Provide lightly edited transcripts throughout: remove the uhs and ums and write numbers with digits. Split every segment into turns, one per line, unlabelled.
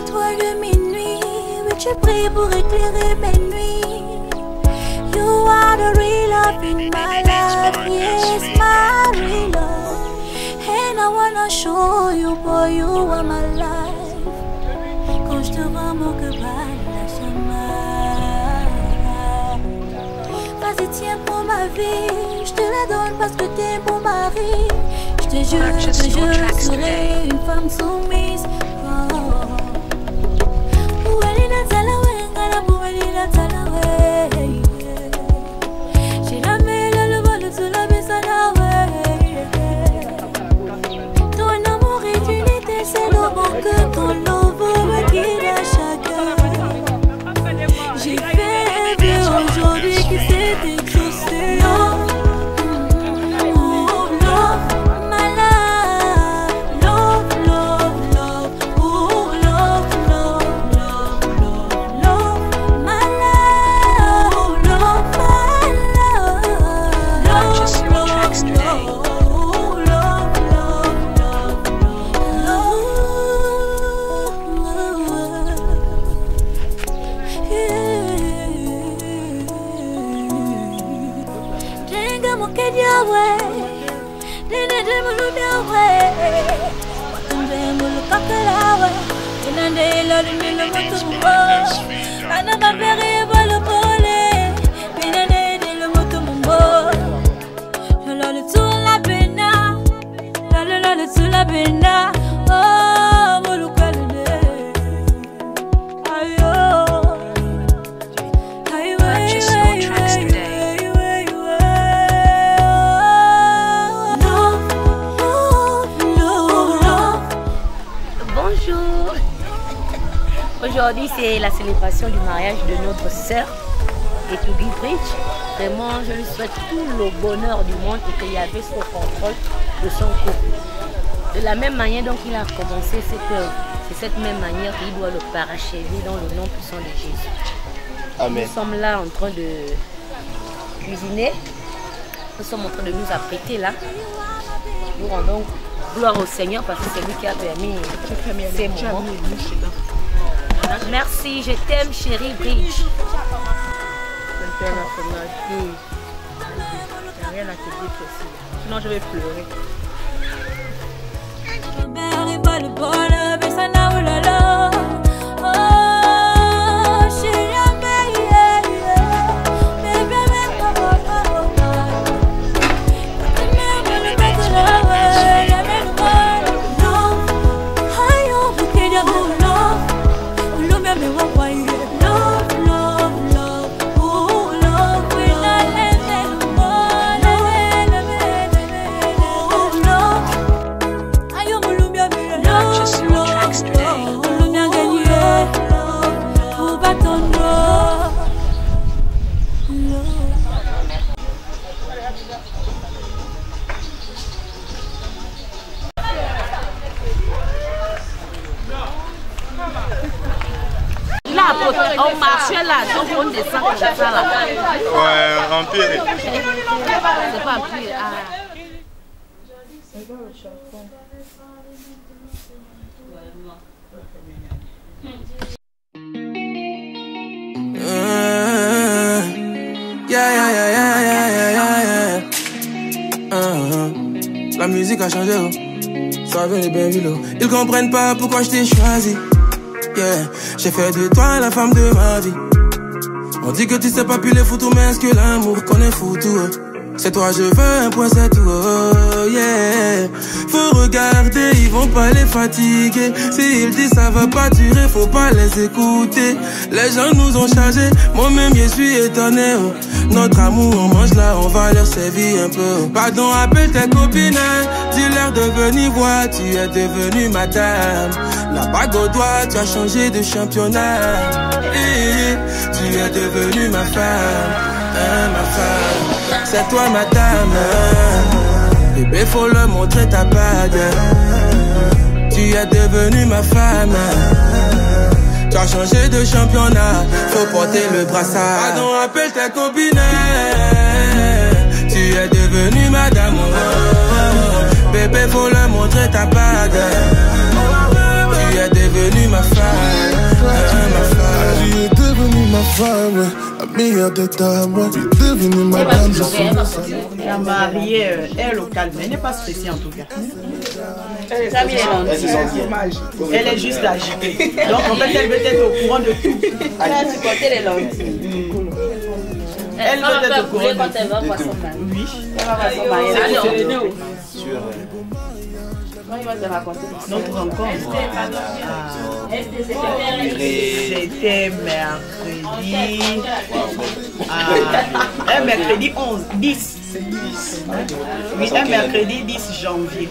étoile de minuit, oui tu pries pour éclairer mes nuits. You are the real love in my life, yes my real love. And I wanna show you boy, you are my life. Quand je te vois mon cœur bat la chamade. Vas-y tiens pour ma vie, je te la donne parce que t'es mon mari. Je te jure que je serai une femme soumise. Ton amour est une étincelle au mon cœur, ton lobo me guide à chaque heure. J'ai fait vivre aujourd'hui qui s'est exaucé.
Aujourd'hui, c'est la célébration du mariage de notre sœur Etougi Bridge. Vraiment, je lui souhaite tout le bonheur du monde et qu'il y avait son contrôle de son couple. De la même manière dont il a commencé cette œuvre, c'est cette même manière qu'il doit le parachever dans le nom puissant de Jésus. Amen. Nous sommes là en train de cuisiner. Nous sommes en train de nous apprêter là. Nous rendons gloire au Seigneur parce que c'est lui qui a permis ces moments. Merci, je t'aime chérie Bridge.
Je t'aime il n'y a rien à te dire aussi. Sinon je vais pleurer.
On marchait là, donc on descend comme ça là.
Ouais, en pied.
C'est pas en pied.
La musique a changé, oh. Ça vient de Benville. Ils comprennent pas pourquoi je t'ai choisi. Yeah. J'ai fait de toi la femme de ma vie. On dit que tu sais pas piler foutu, mais est-ce que l'amour connaît foutu? C'est toi je veux, un point c'est tout, oh yeah. Faut regarder, ils vont pas les fatiguer. S'ils disent ça va pas durer, faut pas les écouter. Les gens nous ont chargés, moi-même je suis étonné, oh. Notre amour on mange là, on va leur servir un peu. Pardon, appelle tes copines, dis-leur de venir voir, tu es devenue ma dame. La bague au doigt, tu as changé de championnat. Tu es devenue ma femme, ma femme. C'est toi ma dame. Bébé faut le montrer ta bague. Tu es devenue ma femme. Tu as changé de championnat, faut porter le brassard. Pardon, appelle tes copines. Tu es devenue madame. Bébé faut le montrer ta bague. Tu es devenue ma femme.
Tu es devenue ma femme, la meilleure de ta moi. Tu es devenue ma dame de son.
La mariée est locale, mais elle n'est pas stressée en tout cas. Elle est juste agitée. Donc en fait, elle veut être au courant de tout.
Elle a supporté les lentilles.
Elle veut être au courant
quand elle va voir son mari.
Oui.
Elle va voir son mari.
Il va te raconter notre rencontre. C'était mercredi 10. Oui, un mercredi 10 janvier.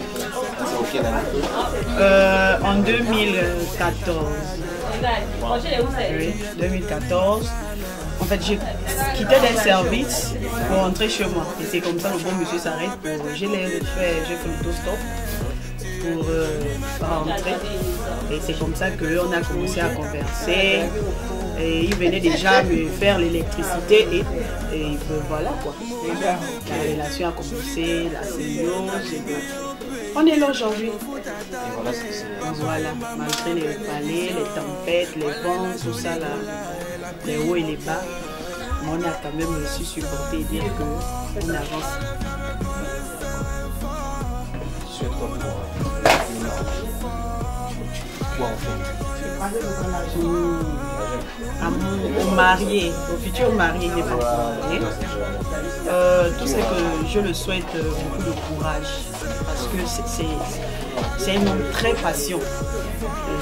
En 2014. Oui, 2014. En fait, j'ai quitté le service pour rentrer chez moi. Et c'est comme ça le bon monsieur s'arrête. J'ai fait l'autostop pour rentrer. Et c'est comme ça qu'on a commencé à converser. Et il venait déjà me faire l'électricité et voilà quoi. La relation a commencé, la symbiose. On est là aujourd'hui. Voilà, malgré les palais, les tempêtes, les vents, tout ça là, les hauts et les bas, mais on a quand même su supporter et dire qu'on avance. Au marié, au futur marié, il n'est pas marié. Tout ce que je le souhaite, beaucoup de courage, parce que c'est un homme très patient,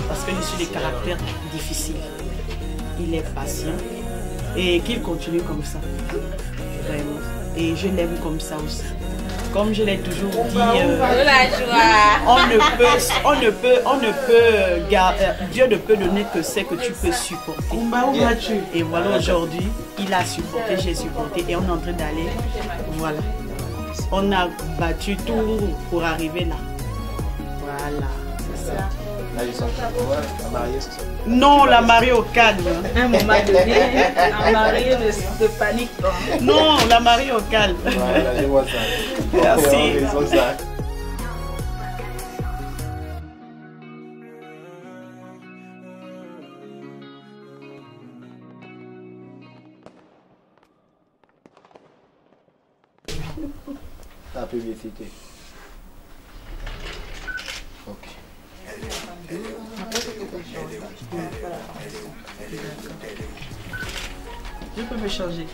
parce que je suis des caractères difficiles. Il est patient et qu'il continue comme ça, vraiment. Et je l'aime comme ça aussi. Comme je l'ai toujours dit, Dieu ne peut donner que ce que tu peux supporter. Et voilà, aujourd'hui, il a supporté, j'ai supporté et on est en train d'aller. Voilà. On a battu tout pour arriver là. Voilà.
Là, ils sont la mariée, c'est ça?
Non, la mariée au calme.
À un moment donné, la mariée de panique.
Non, la mariée au calme.
Voilà, je vois ça.
Merci.
La publicité. Ok.
Je peux me changer.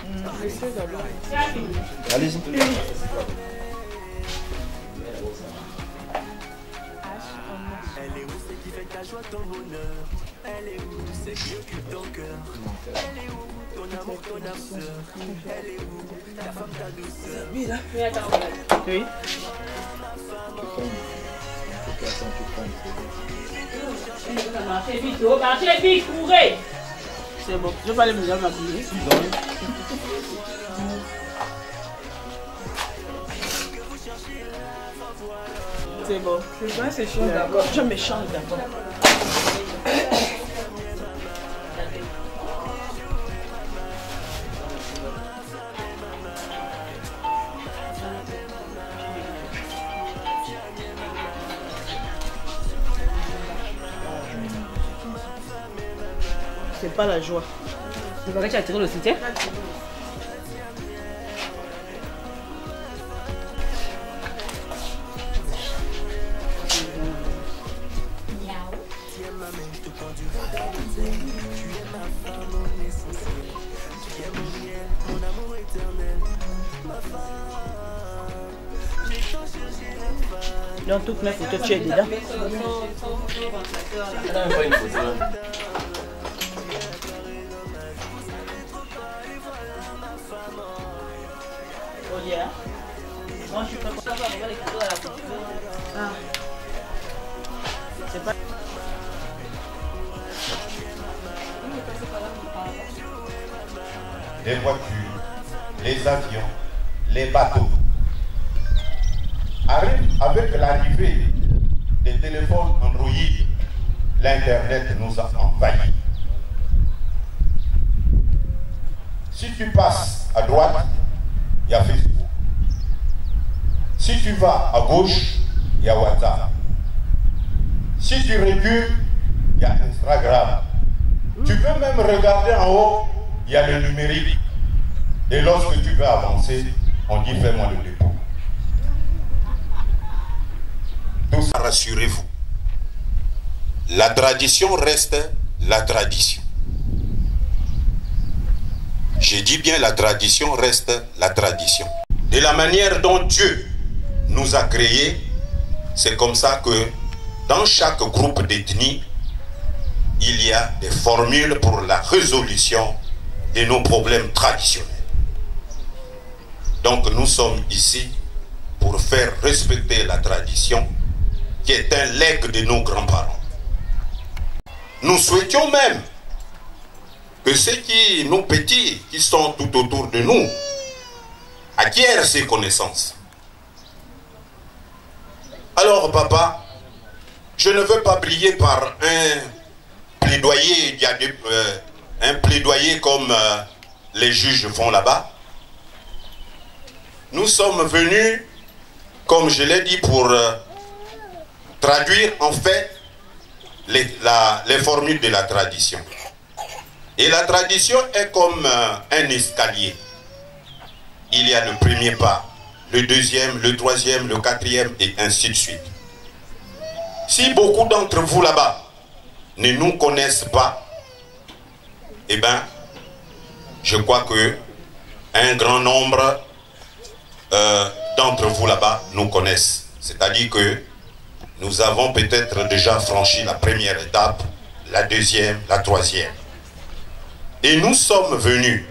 Allez-y.
Elle est où celle qui fait ta joie, ton bonheur? Elle est où celle qui occupe ton cœur? Elle est où ton amour, ton âme sœur? Elle est où ta femme, ta douceur?
Oui.
Marchez vite, courez.
C'est bon, je vais pas aller me m'habiller. C'est bon.
C'est vrai, c'est chaud d'abord.
Je me change d'abord. C'est pas la joie.
C'est vrai que tu as tiré le soutien?
Dans toutes mes photos, tu es dedans. Moi, je suis pas content de voir les photos à la photo. Ah. C'est pas...
Les voitures, les avions, les bateaux. Avec l'arrivée des téléphones Android, l'Internet nous a envahis. Si tu passes à droite, il y a Facebook. Si tu vas à gauche, il y a WhatsApp. Si tu recules, il y a Instagram. extra grave. Tu peux même regarder en haut, il y a le numérique. Et lorsque tu veux avancer, on dit fais-moi le dépôt. Tout ça, rassurez-vous. La tradition reste la tradition. J'ai dit bien la tradition reste la tradition. De la manière dont Dieu nous a créés, c'est comme ça que dans chaque groupe d'ethnie, il y a des formules pour la résolution de nos problèmes traditionnels. Donc nous sommes ici pour faire respecter la tradition qui est un legs de nos grands-parents. Nous souhaitions même que ceux qui, nos petits, qui sont tout autour de nous, acquièrent ces connaissances. Alors papa, je ne veux pas briller par un plaidoyer comme les juges font là-bas. Nous sommes venus, comme je l'ai dit, pour traduire en fait les formules de la tradition. Et la tradition est comme un escalier. Il y a le premier pas, le deuxième, le troisième, le quatrième et ainsi de suite. Si beaucoup d'entre vous là-bas ne nous connaissent pas, eh bien, je crois que un grand nombre d'entre vous là-bas nous connaissent. C'est-à-dire que nous avons peut-être déjà franchi la première étape, la deuxième, la troisième. Et nous sommes venus,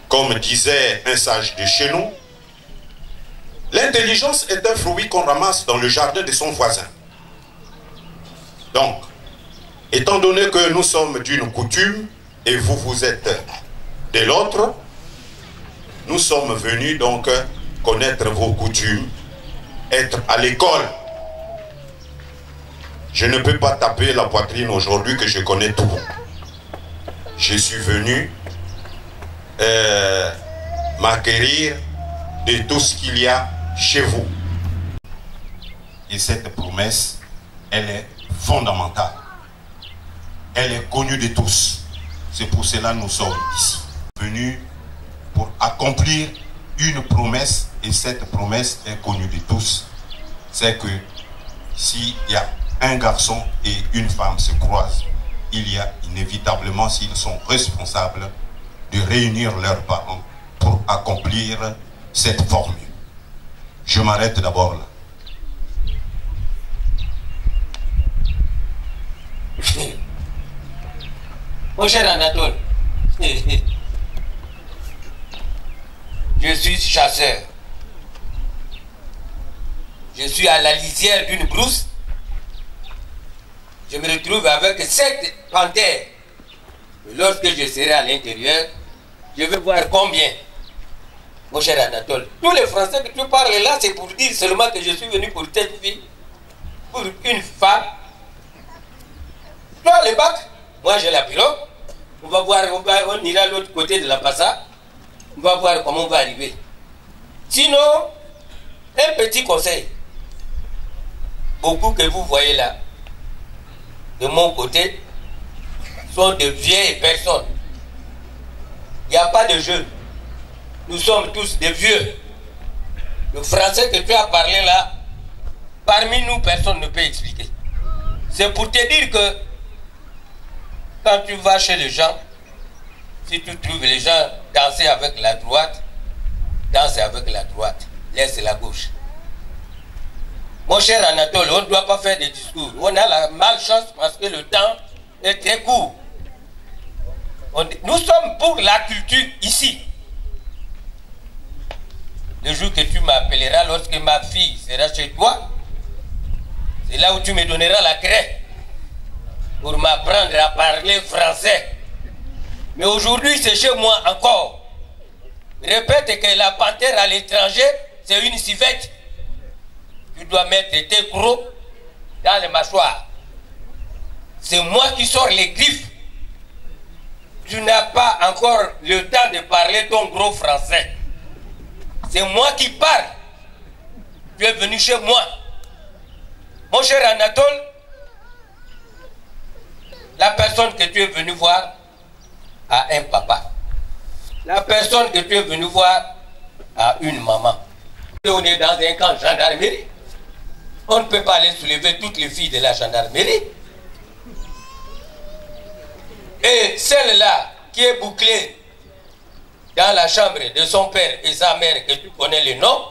comme disait un sage de chez nous, l'intelligence est un fruit qu'on ramasse dans le jardin de son voisin. Donc, étant donné que nous sommes d'une coutume et vous, vous êtes de l'autre, nous sommes venus donc connaître vos coutumes, être à l'école. Je ne peux pas taper la poitrine aujourd'hui que je connais tout. Je suis venu m'acquérir de tout ce qu'il y a chez vous. Et cette promesse, elle est fondamentale. Elle est connue de tous. C'est pour cela que nous sommes ici. Venus pour accomplir une promesse, et cette promesse est connue de tous. C'est que s'il y a un garçon et une femme se croisent, il y a inévitablement, s'ils sont responsables, de réunir leurs parents pour accomplir cette formule. Je m'arrête d'abord là.
Mon cher Anatole, je suis chasseur. Je suis à la lisière d'une brousse. Je me retrouve avec 7 panthères. Lorsque je serai à l'intérieur, je vais voir combien. Mon cher Anatole, tous les Français que tu parles là, c'est pour dire seulement que je suis venu pour cette fille, pour une femme. Toi, le bac, moi j'ai la pirogue. On va voir, on ira à l'autre côté de la Passa. On va voir comment on va arriver. Sinon, un petit conseil. Beaucoup que vous voyez là, de mon côté, sont de vieilles personnes. Il n'y a pas de jeunes. Nous sommes tous des vieux. Le français que tu as parlé là, parmi nous, personne ne peut expliquer. C'est pour te dire que quand tu vas chez les gens, si tu trouves les gens danser avec la droite, danse avec la droite, laisse la gauche. Mon cher Anatole, on ne doit pas faire des discours. On a la malchance parce que le temps est très court. Nous sommes pour la culture ici. Le jour que tu m'appelleras, lorsque ma fille sera chez toi, c'est là où tu me donneras la craie pour m'apprendre à parler français. Mais aujourd'hui, c'est chez moi encore. Répète que la panthère à l'étranger, c'est une civette. Tu dois mettre tes crocs dans les mâchoires. C'est moi qui sors les griffes. Tu n'as pas encore le temps de parler ton gros français. C'est moi qui parle. Tu es venu chez moi. Mon cher Anatole, La personne que tu es venu voir a un papa. La personne que tu es venu voir a une maman. Et on est dans un camp gendarmerie. On ne peut pas aller soulever toutes les filles de la gendarmerie. Et celle-là qui est bouclée dans la chambre de son père et sa mère, que tu connais les noms,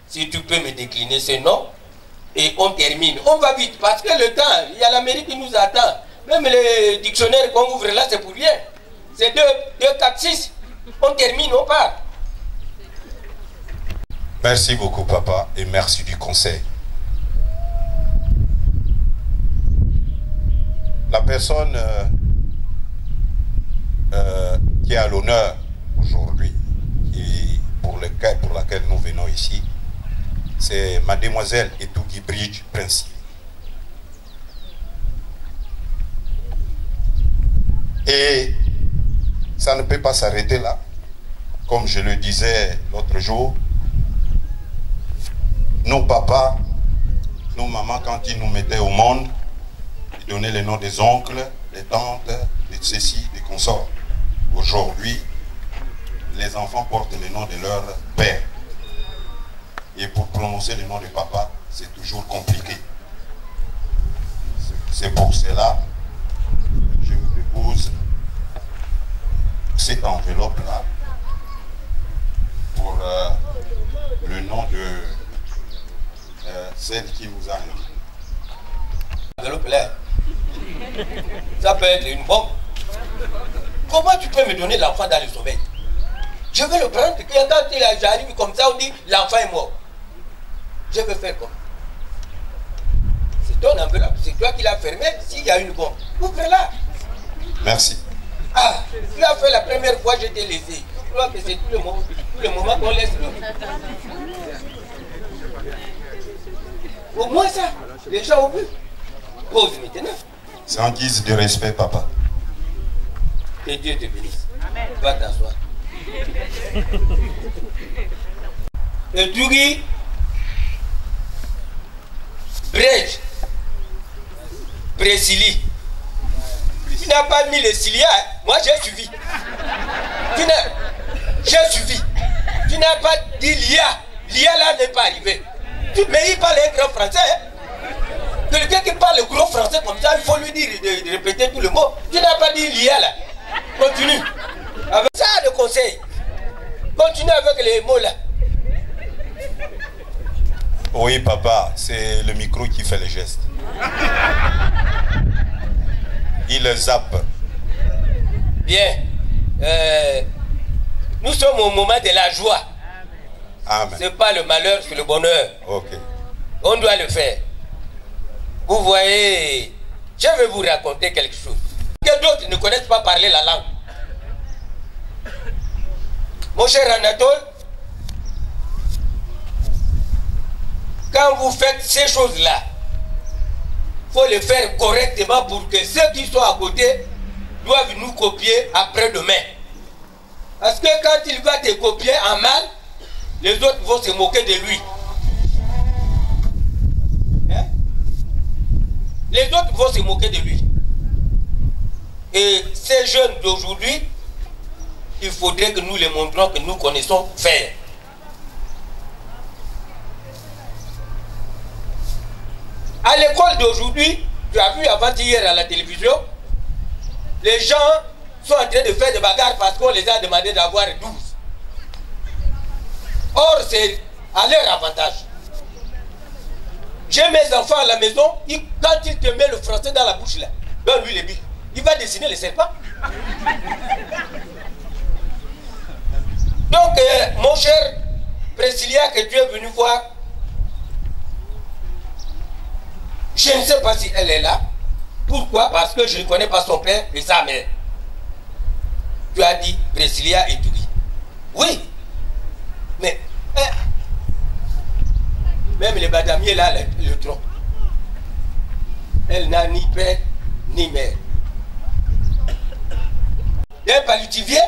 si tu peux me décliner ces noms, et on termine. On va vite parce que le temps, il y a la mairie qui nous attend. Même les dictionnaires qu'on ouvre là, c'est pour rien. C'est 2, 4, 6. On termine, on part.
Merci beaucoup, papa, et merci du conseil. La personne qui a l'honneur aujourd'hui, pour laquelle nous venons ici, c'est mademoiselle Etougi Bridge Principe. Et ça ne peut pas s'arrêter là. Comme je le disais l'autre jour, nos papas, nos mamans, quand ils nous mettaient au monde, ils donnaient les noms des oncles, des tantes, des ceci, des consorts. Aujourd'hui, les enfants portent les noms de leur père. Et pour prononcer le nom de papa, c'est toujours compliqué. C'est pour cela que je vous dépose cette enveloppe-là pour le nom de celle qui vous a invité.
Enveloppe-là, ça peut être une bombe. Comment tu peux me donner l'enfant dans le sommeil? Je vais le prendre, quand j'arrive comme ça, on dit l'enfant est mort. Je vais faire quoi? C'est ton enveloppe, c'est toi qui l'as fermé. S'il y a une bombe, ouvre-la.
Merci.
Ah, tu as fait la première fois, je t'ai laissé. Je crois que c'est tout le moment qu'on laisse l'autre. Au moins ça, les gens ont vu. Pose maintenant.
C'est en guise de respect, papa.
Que Dieu te bénisse. Va t'asseoir. Et Tougi Bridge Brésilie. Tu n'as pas mis les ciliats, hein? Moi j'ai suivi. J'ai suivi. Tu n'as pas dit l'IA. L'IA là n'est pas arrivé. Mais il parle un grand français. Hein? Quelqu'un qui parle gros français comme ça, il faut lui dire de répéter tout le mot. Tu n'as pas dit l'IA là. Continue. Avec ça le conseil. Continue avec les mots là.
Oui, papa, c'est le micro qui fait les gestes. Il zappe.
Bien. Nous sommes au moment de la joie. Ce n'est pas le malheur, c'est le bonheur.
Ok.
On doit le faire. Vous voyez, je vais vous raconter quelque chose. Que d'autres ne connaissent pas parler la langue. Mon cher Anatole, quand vous faites ces choses-là, il faut les faire correctement pour que ceux qui sont à côté doivent nous copier après-demain. Parce que quand il va te copier en mal, les autres vont se moquer de lui. Hein? Les autres vont se moquer de lui. Et ces jeunes d'aujourd'hui, il faudrait que nous les montrons que nous connaissons faire. À l'école d'aujourd'hui, tu as vu avant-hier à la télévision, les gens sont en train de faire des bagarres parce qu'on les a demandé d'avoir 12. Or, c'est à leur avantage. J'ai mes enfants à la maison, quand il te met le français dans la bouche là, donne-lui les billes. Il va dessiner les serpents. Donc, mon cher Priscilla, que tu es venu voir, je ne sais pas si elle est là. Pourquoi? Parce que je ne connais pas son père et sa mère. Tu as dit Priscilla et Tougi. Oui. Mais, même les badamiers là, le tronc. Elle n'a ni père ni mère. D'un palutivier.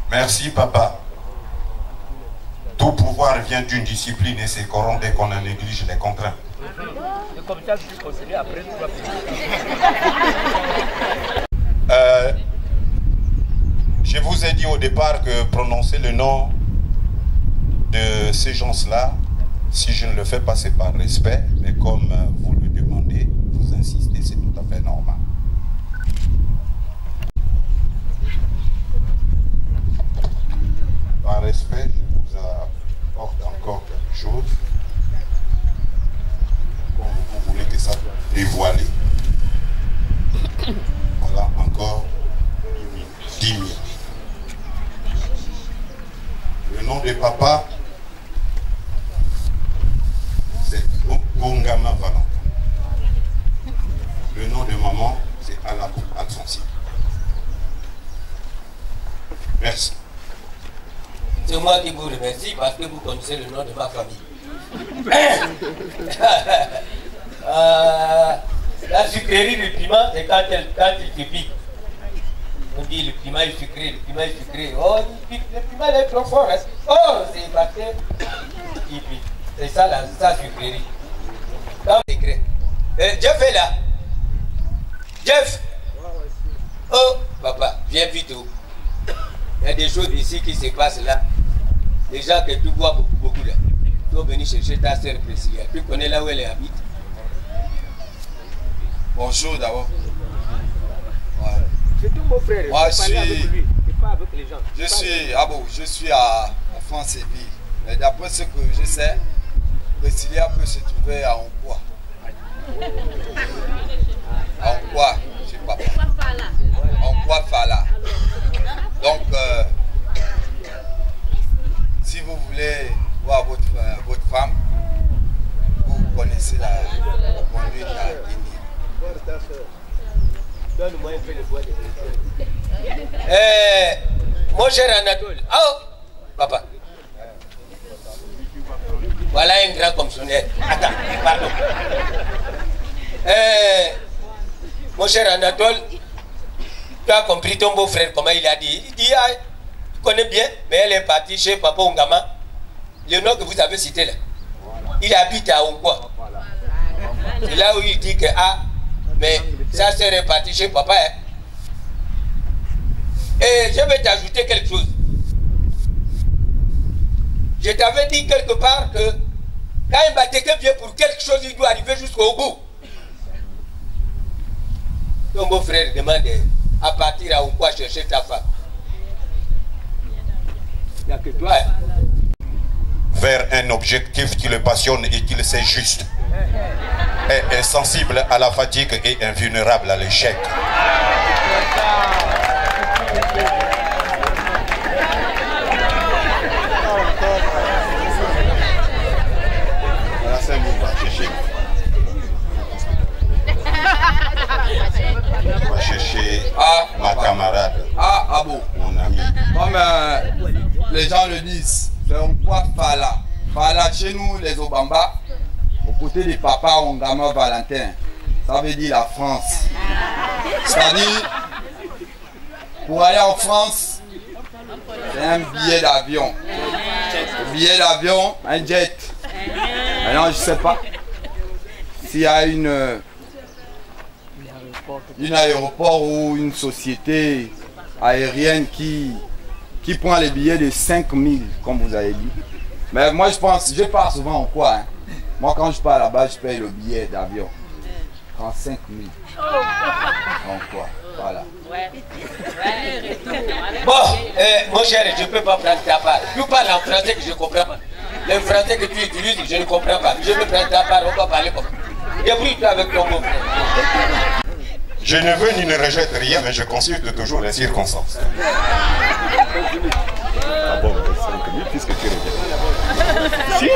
Merci, papa. Tout pouvoir vient d'une discipline et c'est corrompt dès qu'on en néglige les contraintes.
Comme ça, je conseiller après.
Je vous ai dit au départ que prononcer le nom de ces gens-là, si je ne le fais pas, c'est par respect, mais comme vous le demandez, vous insistez, c'est tout à fait normal. Par respect, je vous apporte encore quelque chose. Comme vous voulez que ça soit dévoilé. Voilà, encore 10 000. Le nom de papa, c'est Bongama Valentin. Le nom de maman, c'est Alabou Alfonsi. Merci.
C'est moi qui vous remercie parce que vous connaissez le nom de ma famille. La sucrerie du piment, c'est quand il te pique. On dit le piment est sucré, le piment est sucré. Oh, le piment est trop fort. Hein. Oh, c'est parti. C'est ça la sucrerie. Jeff est là. Jeff. Oh, papa, viens vite. Il y a des choses ici qui se passent là. Les gens que tu vois beaucoup là. Tu vas venir chercher ta sœur Priscilla. Tu connais là où elle habite.
Bonjour d'abord. Ouais.
C'est tout mon frère.
Moi,
je
suis à France-Ville. Mais d'après ce que je sais, Priscilla peut se trouver à Onkoa. À Onkoa, je sais pas. Onkoa Fala. Donc, si vous voulez voir votre femme, vous connaissez la conduite à Guinée.
Donne-moi un peu le bois de mon cher Anatole. Oh, papa. Voilà un grand commissionnaire. Attends, pardon. Mon cher Anatole, tu as compris ton beau-frère, comment il a dit. Il dit, ah, tu connais bien, mais elle est partie chez Papa Ongama. Le nom que vous avez cité là. Il habite à Onkoa. C'est là où il dit que, ah, mais sa sœur est partie chez papa. Hein. Et je vais t'ajouter quelque chose. Je t'avais dit quelque part que quand un Bateke vient pour quelque chose, il doit arriver jusqu'au bout. Ton beau-frère demande à partir à Onkoa chercher ta femme. Il n'y a que toi. Hein.
Vers un objectif qui le passionne et qui le sait juste. Est sensible à la fatigue et invulnérable à l'échec. On va chercher ma camarade, mon ami.
Comme les gens le disent, c'est Onkoa Fala. Fala chez nous, les Obamba. Au côté de Papa Ongama Valentin, ça veut dire la France. C'est-à-dire, pour aller en France, c'est un billet d'avion. Un billet d'avion, un jet. Maintenant, je ne sais pas s'il y a un aéroport ou une société aérienne qui prend les billets de 5 000, comme vous avez dit. Mais moi, je pars souvent en quoi, hein? Moi, quand je pars là-bas, je paye le billet d'avion. 35 000. En quoi? Voilà.
Bon, mon cher, je ne peux pas prendre ta part. Tu parles en français que je ne comprends pas. Le français que tu utilises, je ne comprends pas. Je veux prendre ta part, on va parler comme ça. Débrouille-toi avec ton beau-frère.
Je ne veux ni ne rejette rien, mais je consulte toujours les circonstances.
Ah bon, 5 000 puisque tu reviens. Si,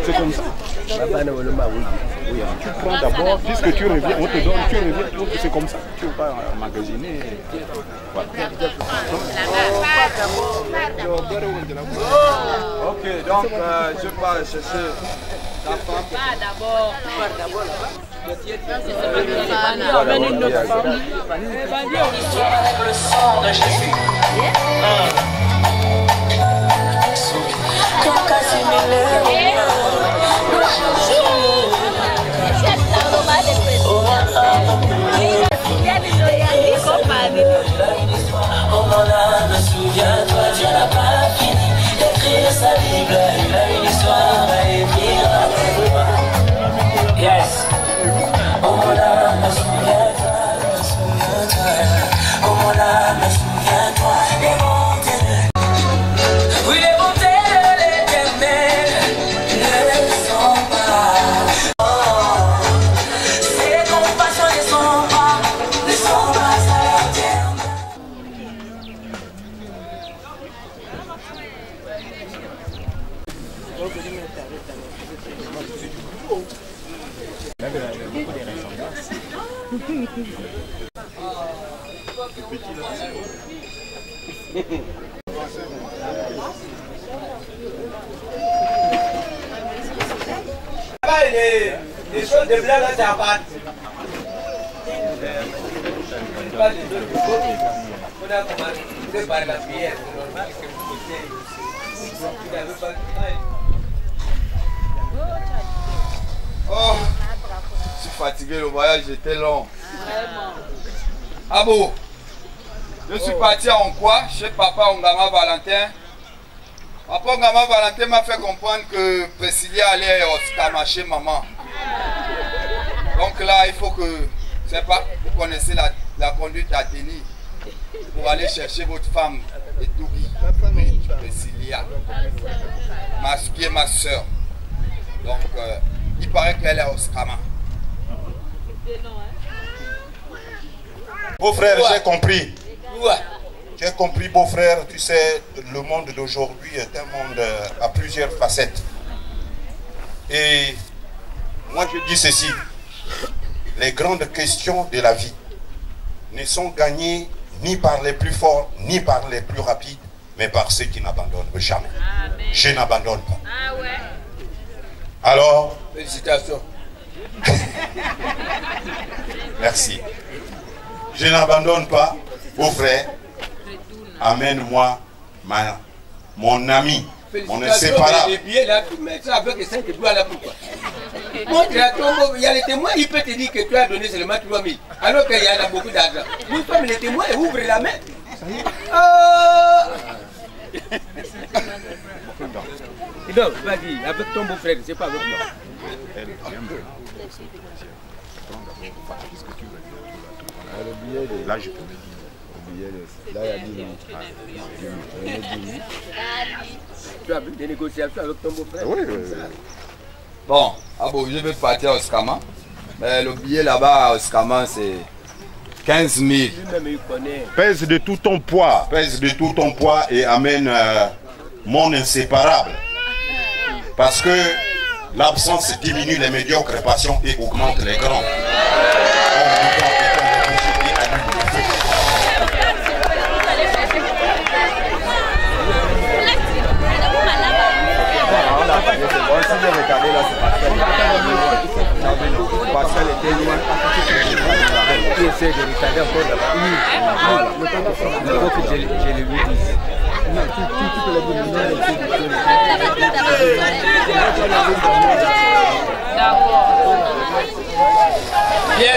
c'est comme ça. Tu prends d'abord, puisque tu reviens, on te donne, tu reviens, c'est comme ça. Tu ne veux pas magasiner. Voilà.
Ok, donc je pars chercher ta femme.
Pas d'abord.
Le sang de Jésus. là, mais souviens-toi des bontés de... Oui, les bontés de l'Éternel ne sont pas. Oh, ses compassions ne sont pas à leur terme.
Les choses de blanc là, c'est à part. On a commencé par la prière.
Oh, je suis fatigué, le voyage était long. Ah bon, je suis parti en quoi chez Papa Ongama Valentin. Papa Ongama Valentin m'a fait comprendre que Priscilla allait au Skama chez maman. Donc là, il faut que, je ne sais pas, vous connaissez la conduite à tenir pour aller chercher votre femme et Tougi, Priscilla, qui est ma soeur. Donc, il paraît qu'elle est au Skama.
Beau-frère, j'ai compris. J'ai compris, beau-frère. Tu sais, le monde d'aujourd'hui est un monde à plusieurs facettes. Et moi, je dis ceci. Les grandes questions de la vie ne sont gagnées ni par les plus forts, ni par les plus rapides, mais par ceux qui n'abandonnent jamais. Amen. Je n'abandonne pas. Ah ouais. Alors,
félicitations.
Merci. Je n'abandonne pas, beau-frère. Amène-moi mon ami, mon inséparable.
Les billets là, tu mets ça avec 5 doigts là, pourquoi? Montre à ton, il y a les témoins, il peut te dire que tu as donné seulement 3 000, alors qu'il y en a beaucoup d'argent. Vous faites les témoins et ouvrez la main. Non, vas-y, avec ton beau-frère, c'est pas avec moi.
Là, je peux me dire. Là, il y a 10 minutes.
Tu as des négociations avec ton beau-frère?
Oui, oui.
Bon, ah bon, je vais partir au Skama. Mais le billet là-bas au Skama, c'est 15 000.
Pèse de tout ton poids. Pèse de tout ton poids et amène mon inséparable. Parce que l'absence diminue les médiocres passions et augmente les grands.
Pascal était loin. Il essaie de retarder encore là-bas. Il faut que je le lui dise. Non, tu peux le dire.
Bien.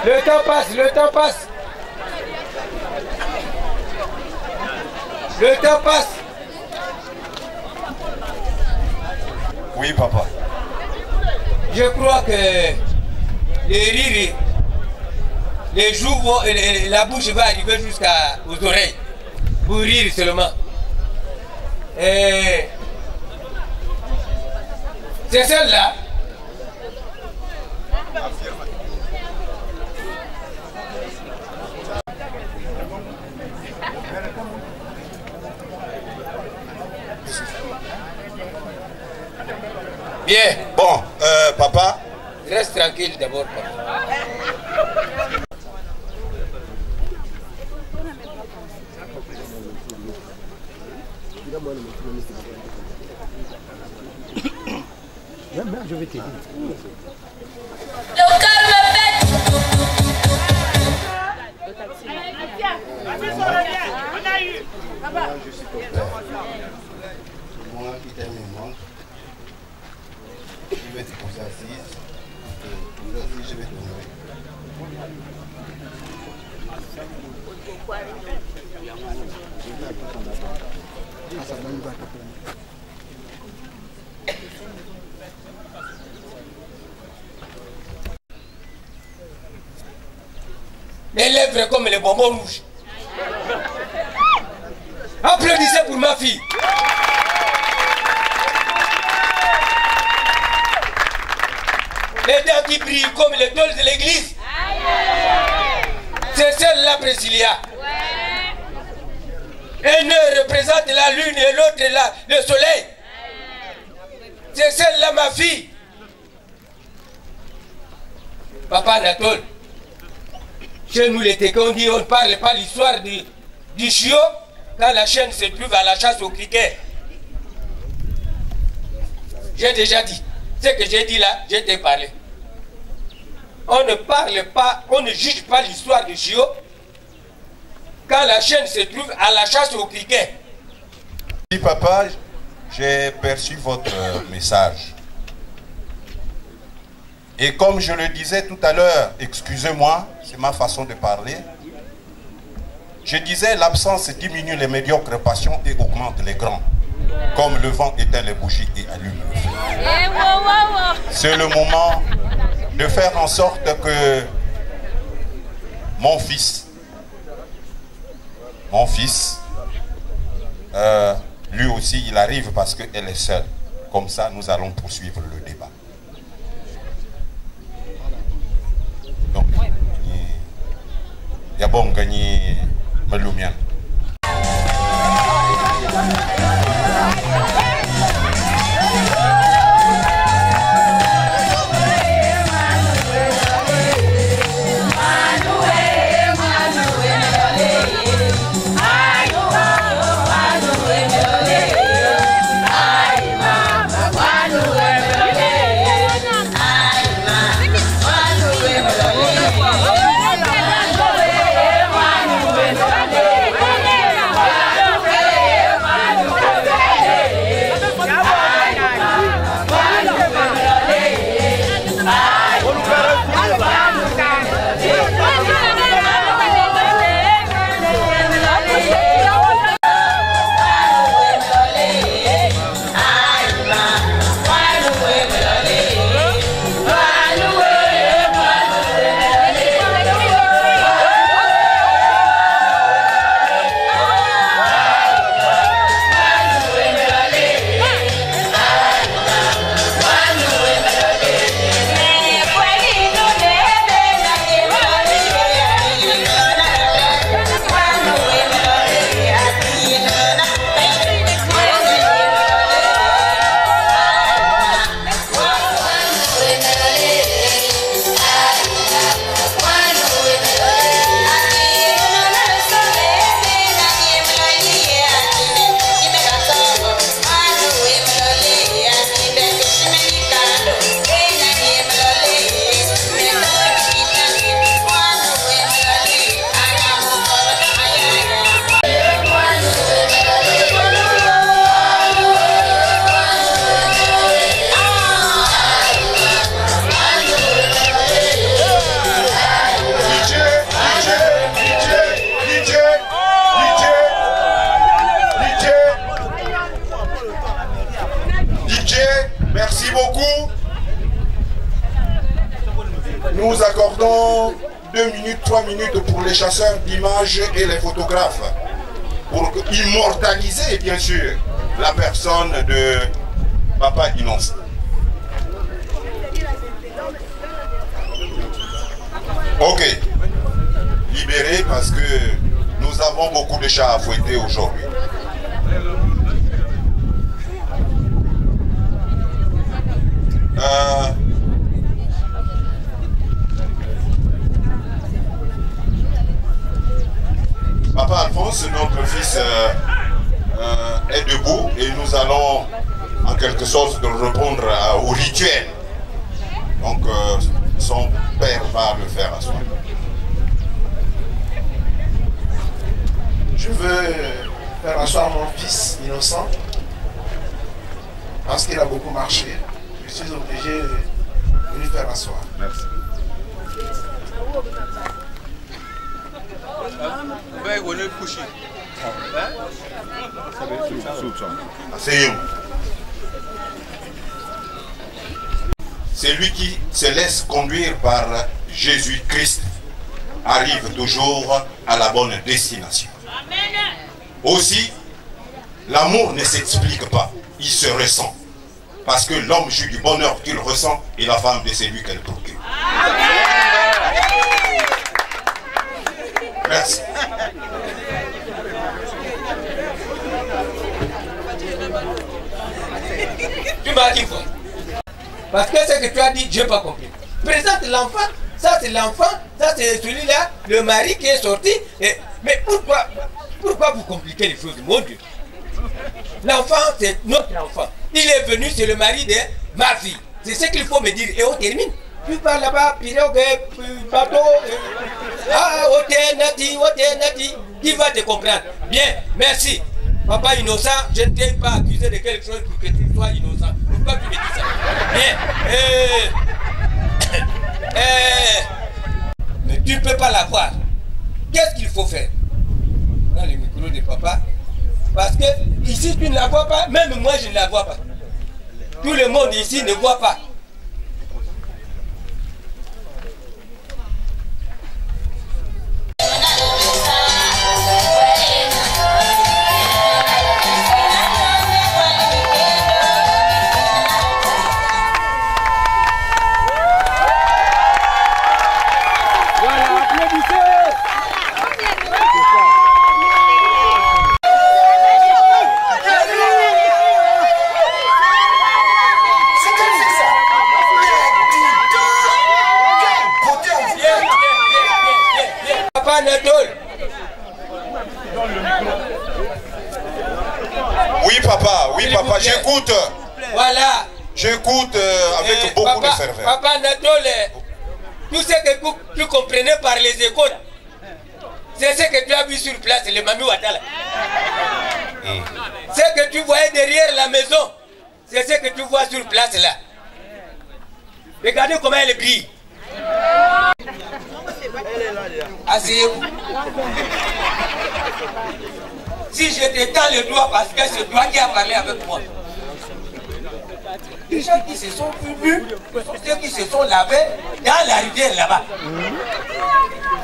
Le temps passe, le temps passe. Le temps passe.
Oui, papa.
Je crois que les rires, les joues vont, la bouche va arriver jusqu'aux oreilles. Pour rire seulement. Et c'est celle-là. Bien.
Bon, papa.
Reste tranquille d'abord, papa.
Je vais t'aider.
Je suis ton père. Moi qui t'aime et manque. Je vais te poser assise. Je vais te nourrir.
Les lèvres comme les bonbons rouges. Applaudissez pour ma fille. Les dents qui brillent comme les tôles de l'église. C'est celle-là, Priscilla. Un œil représente la lune et l'autre le soleil. C'est celle-là, ma fille. Papa Anatole, chez nous les Tékons, on dit on ne parle pas l'histoire du chiot quand la chaîne se trouve à la chasse au criquet. J'ai déjà dit. Ce que j'ai dit là, je t'ai parlé. On ne parle pas, on ne juge pas l'histoire du chiot quand la chaîne se trouve à la chasse au criquet.
Oui, papa, j'ai perçu votre message. Et comme je le disais tout à l'heure, excusez-moi, c'est ma façon de parler. Je disais, l'absence diminue les médiocres passions et augmente les grands. Comme le vent éteint les bougies et allume le feu. C'est le moment de faire en sorte que mon fils, lui aussi, il arrive parce qu'elle est seule. Comme ça, nous allons poursuivre le débat. Donc, il y a bon gagner Meloumian.
Hey!
avons 2 minutes, 3 minutes pour les chasseurs d'images et les photographes. Pour immortaliser, bien sûr, la personne de Papa Innocent. Ok. Libéré parce que nous avons beaucoup de chats à fouetter aujourd'hui. Papa Alphonse, notre fils, est debout et nous allons en quelque sorte répondre au rituel. Donc son père va le faire à soi.
Je veux faire asseoir mon fils Innocent parce qu'il a beaucoup marché. Je suis obligé de lui faire asseoir.
Merci.
C'est lui qui se laisse conduire par Jésus-Christ arrive toujours à la bonne destination. Aussi, l'amour ne s'explique pas, il se ressent. Parce que l'homme joue du bonheur qu'il ressent et la femme de celui qu'elle procure. Merci.
Tu m'as dit quoi? Parce que ce que tu as dit, je n'ai pas compris. Présente l'enfant, ça c'est l'enfant, ça c'est celui-là, le mari qui est sorti. Mais pourquoi vous compliquez les choses, mon Dieu? L'enfant, c'est notre enfant. Il est venu, c'est le mari de ma fille. C'est ce qu'il faut me dire. Et on termine. Tu parles là-bas, pirogue, bateau. Nati. Qui va te comprendre? Bien, merci. Papa innocent, je ne t'ai pas accusé de quelque chose pour que tu sois innocent. Pourquoi tu me dis ça? Bien. Mais tu ne peux pas l'avoir. Qu'est-ce qu'il faut faire? Dans le micro de papa. Parce que ici tu ne la vois pas, même moi je ne la vois pas. Tout le monde ici ne voit pas.
Oui papa, j'écoute.
Voilà.
J'écoute avec beaucoup de ferveur.
Papa Natole, tout ce que tu comprenais par les écoles, c'est ce que tu as vu sur place, le Mami Ouattara. Ce que tu voyais derrière la maison, c'est ce que tu vois sur place là. Regardez comment elle brille. Asseyez-vous. Si je te tends le doigt parce que c'est toi qui as parlé avec moi. Les gens qui se sont vus, ceux qui se sont lavés dans la rivière là-bas.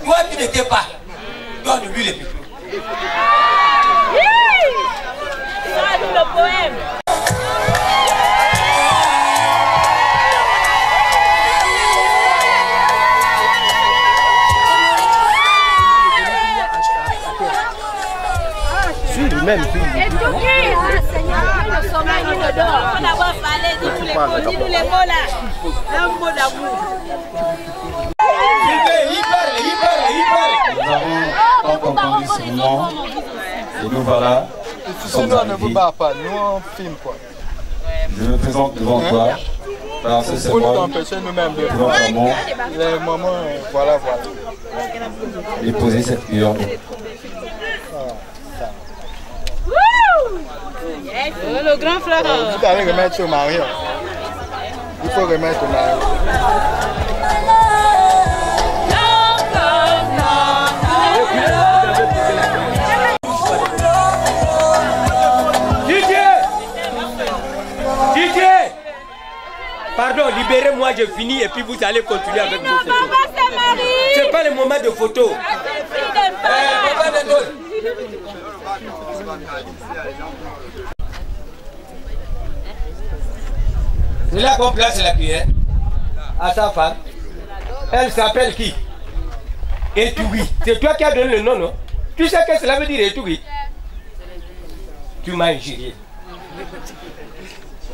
Toi tu n'étais pas. Donne-lui le micro. Le poème.
Même
et tout qui, Seigneur, le sommeil, il le dort. On a beau parler, dis-nous les mots là. Un mot d'amour.
Il parle.
Nous avons entendu ce moment et nous voilà.
Nous sommes arrivés. Ne vous barre pas, nous on filme quoi.
Je me présente devant toi. Par ce
pour nous empêcher nous-mêmes de voir les moments, voilà.
Et poser cette urne.
Le grand frère.
Vous allez remettre au mari. Il faut remettre au mari.
Pardon, libérez-moi, je finis et puis vous allez continuer avec vos photos.
Maman, c'est Marie.
moment de photo. C'est là qu'on place la cuillère à sa femme. Elle s'appelle qui? Etoui. C'est toi qui as donné le nom, non? Tu sais ce que cela veut dire, Etoui? Tu m'as injurié.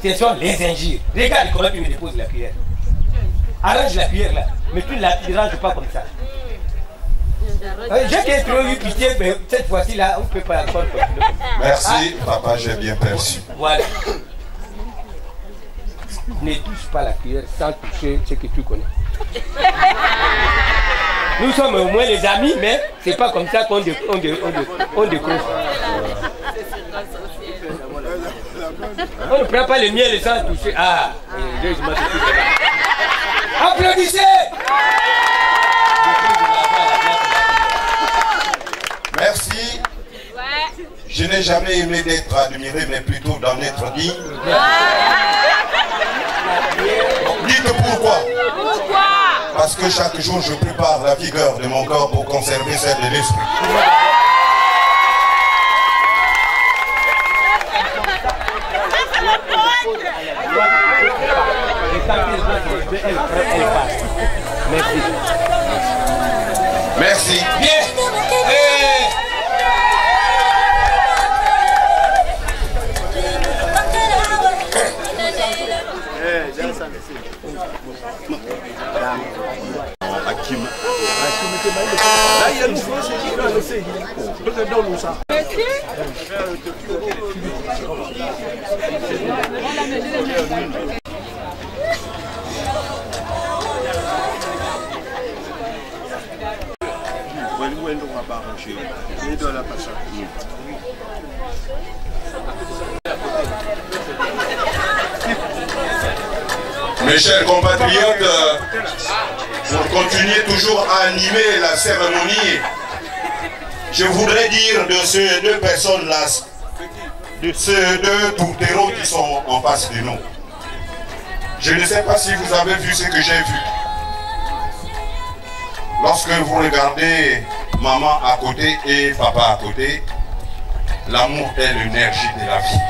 Ce sont les injures. Regarde comment tu me déposes la cuillère. Arrange la cuillère là. Mais tu ne la ranges pas comme ça. J'ai trop eu pitié, mais cette fois-ci là, on ne peut pas encore.
Merci, papa, j'ai bien perçu.
Voilà. Ne touche pas la cuillère sans toucher ce que tu connais. Nous sommes au moins les amis, mais c'est pas comme ça qu'on décroche. On ne prend pas le miel sans toucher. Ah, applaudissez!
Merci. Je n'ai jamais aimé d'être admiré, mais plutôt d'en être digne. Dites pourquoi.
Pourquoi?
Parce que chaque jour, je prépare la vigueur de mon corps pour conserver celle de l'esprit.
Merci.
Merci.
Bien.
Mes chers compatriotes, pour continuer toujours à animer la cérémonie, je voudrais dire de ces deux personnes-là, de ces deux tourtereaux qui sont en face de nous. Je ne sais pas si vous avez vu ce que j'ai vu. Lorsque vous regardez maman à côté et papa à côté, l'amour est l'énergie de la vie.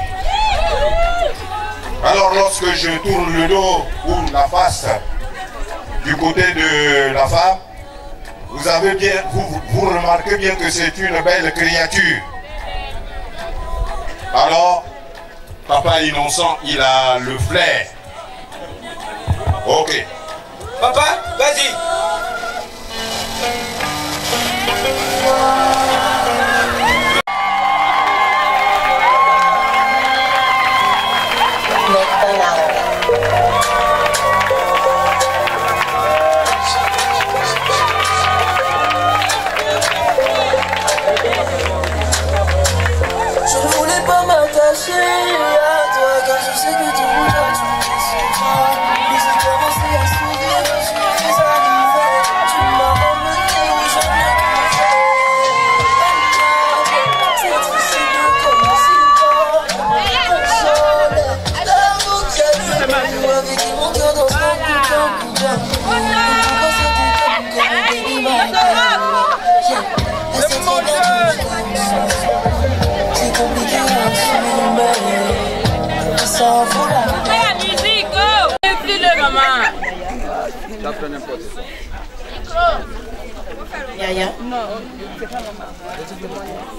Alors lorsque je tourne le dos ou la face du côté de la femme, vous remarquez bien que c'est une belle créature. Alors, papa innocent, il a le flair. Ok.
Papa, vas-y.
Je ne voulais pas m'attacher à toi car je sais que tu voudras tout sur toi. Mais j'ai commencé à sourire, je suis arrivé. Tu m'as emmené où je ne pouvais. C'est difficile de commencer par consoler. L'amour qui a fait nous avec mon cœur dans son bouton. Pourquoi c'est tout comme baby my c'est compliqué à assumer. Ça vaut la
musique, oh! Plus de maman.
Ça fait n'importe quoi.
Yaya.
Non.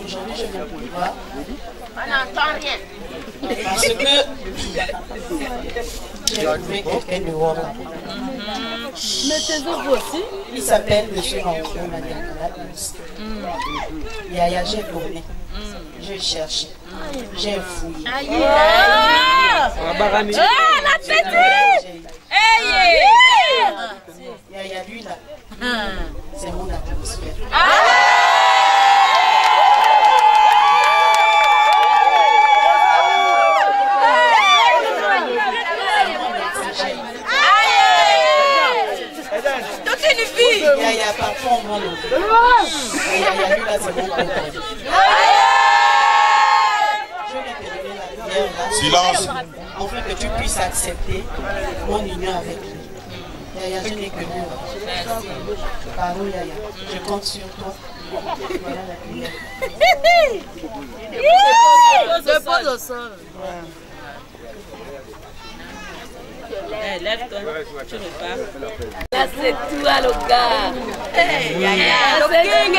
Aujourd'hui, je viens pour toi.
On n'entend rien.
Parce que j'ai trouvé quelqu'un de Wora.
Mais tes autres aussi?
Il s'appelle M. Rancho Madiakala. Yaya, j'ai tourné. J'ai cherché. J'ai fouillé.
Aïe! Ah, la petite!
Yaya, lui là, c'est mon atmosphère. Yaya, parfois on va le Yaya, lui là, c'est mon compagnon. Je vais te donner la lumière là.
Silence.
Afin que tu puisses accepter mon union avec lui. Yaya, je n'ai que deux. Pardon, Yaya. Je compte sur toi. Voilà la prière.
Je pose au sol. Lève-toi, tu repars. Là, c'est toi, le gars. Yaya, le king.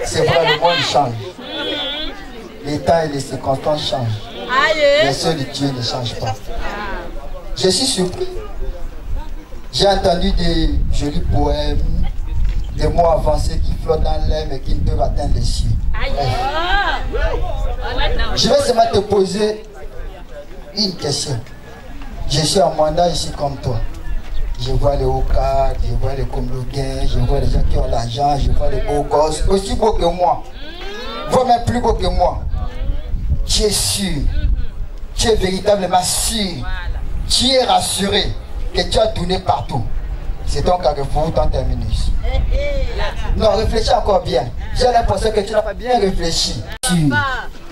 C'est vrai, le monde change. Les temps et les circonstances changent. Mais seul Dieu ne change pas. Je suis surpris. J'ai entendu des jolis poèmes, des mots avancés qui flottent dans l'air mais qui ne peuvent atteindre les cieux. Je vais seulement te poser une question. Je suis en mandat ici comme toi. Je vois les hauts cadres, je vois les comloguins, je vois les gens qui ont l'argent, je vois les beaux gosses, aussi beaux que moi. Voire même plus beaux que moi. Tu es sûr, tu es véritablement sûr, tu es rassuré que tu as tourné partout. C'est ton carrefour, ton terminus. Non, réfléchis encore bien. J'ai l'impression que tu n'as pas bien réfléchi.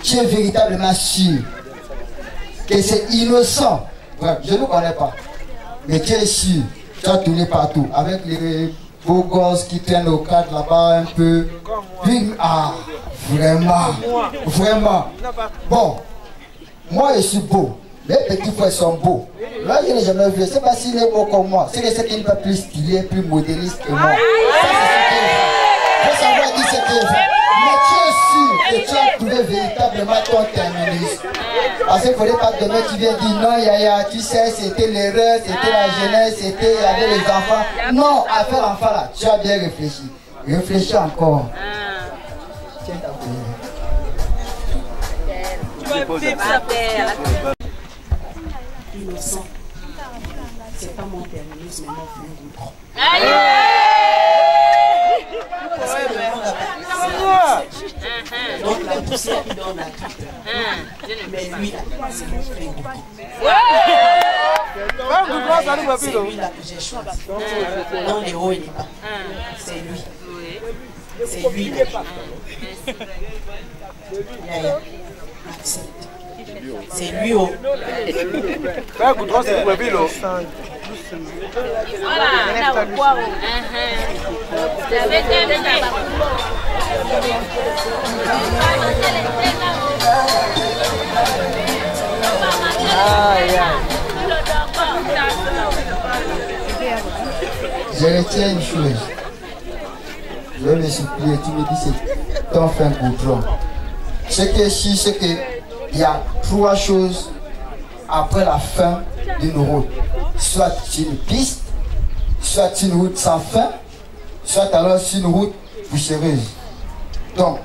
Tu es véritablement sûr que c'est innocent. Ouais, je ne le connais pas. Mais tu es sûr, tu as tourné partout. Avec les beaux gosses qui traînent au cadre là-bas un peu. Puis, ah, vraiment, vraiment. Bon, moi je suis beau. Les petits frères sont beaux. Là, je n'ai jamais vu. Je ne sais pas s'il est beau comme moi. C'est qu'il n'est pas plus stylé, plus modéliste que moi. Je veux savoir qui c'est qui est vrai. Mais tu es sûr que tu as trouvé véritablement ton terminus. Parce qu'il ne faudrait pas que demain tu viennes dire non, Yaya, tu sais, c'était l'erreur, c'était la jeunesse, c'était avec les enfants. Non, après l'enfant là, tu as bien réfléchi. Réfléchis encore. Tiens ta prière.
Innocent. C'est pas mon terminus, mais mon frère. Donc la poussière qui donne à tout. Mais lui, c'est mon frère. C'est lui là que j'ai choisi. Dans les hauts et les bas. C'est lui. C'est lui là. C'est lui au.
Je retiens une chose. Je vais me supplier, tu me dis c'est ton fin goudron. Ce que je sais, c'est qu'il y a trois choses après la fin d'une route. Soit une piste, soit une route sans fin, soit alors une route poussiéreuse. Donc,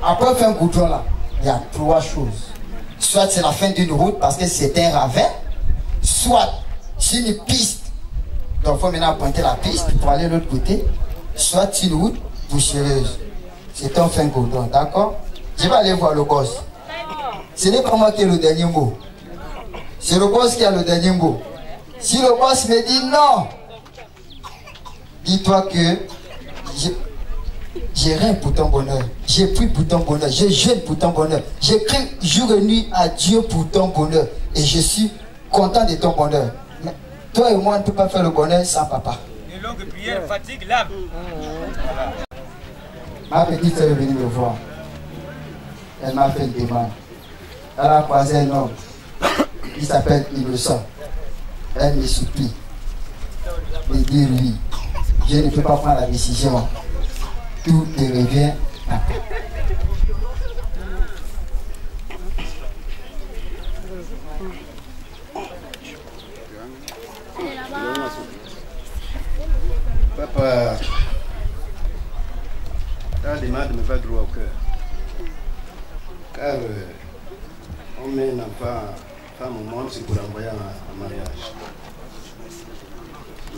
après fin goudron là, il y a trois choses. Soit c'est la fin d'une route parce que c'est un ravin, soit c'est une piste. Donc il faut maintenant pointer la piste pour aller de l'autre côté, soit une route poussiéreuse. C'est un fin goudron, d'accord? Je vais aller voir le gosse. Ce n'est pas moi qui ai le dernier mot. C'est le boss qui a le dernier mot. Si le boss me dit non, dis-toi que j'ai rien pour ton bonheur. J'ai pris pour ton bonheur. Je jeûne pour ton bonheur. J'écris jour et nuit à Dieu pour ton bonheur. Et je suis content de ton bonheur. Mais toi et moi, on ne peut pas faire le bonheur sans papa.
Les longues prières fatiguent l'âme.
Ma petite soeur est venue me voir. Elle m'a fait une demande. Elle a croisé un homme. Il s'appelle Innocent. Elle me supplie de dire oui. Je ne peux pas prendre la décision. Tout te revient après.
Papa, ta demande me va droit au cœur. Car on met un enfant, femme au monde, c'est pour l'envoyer en mariage.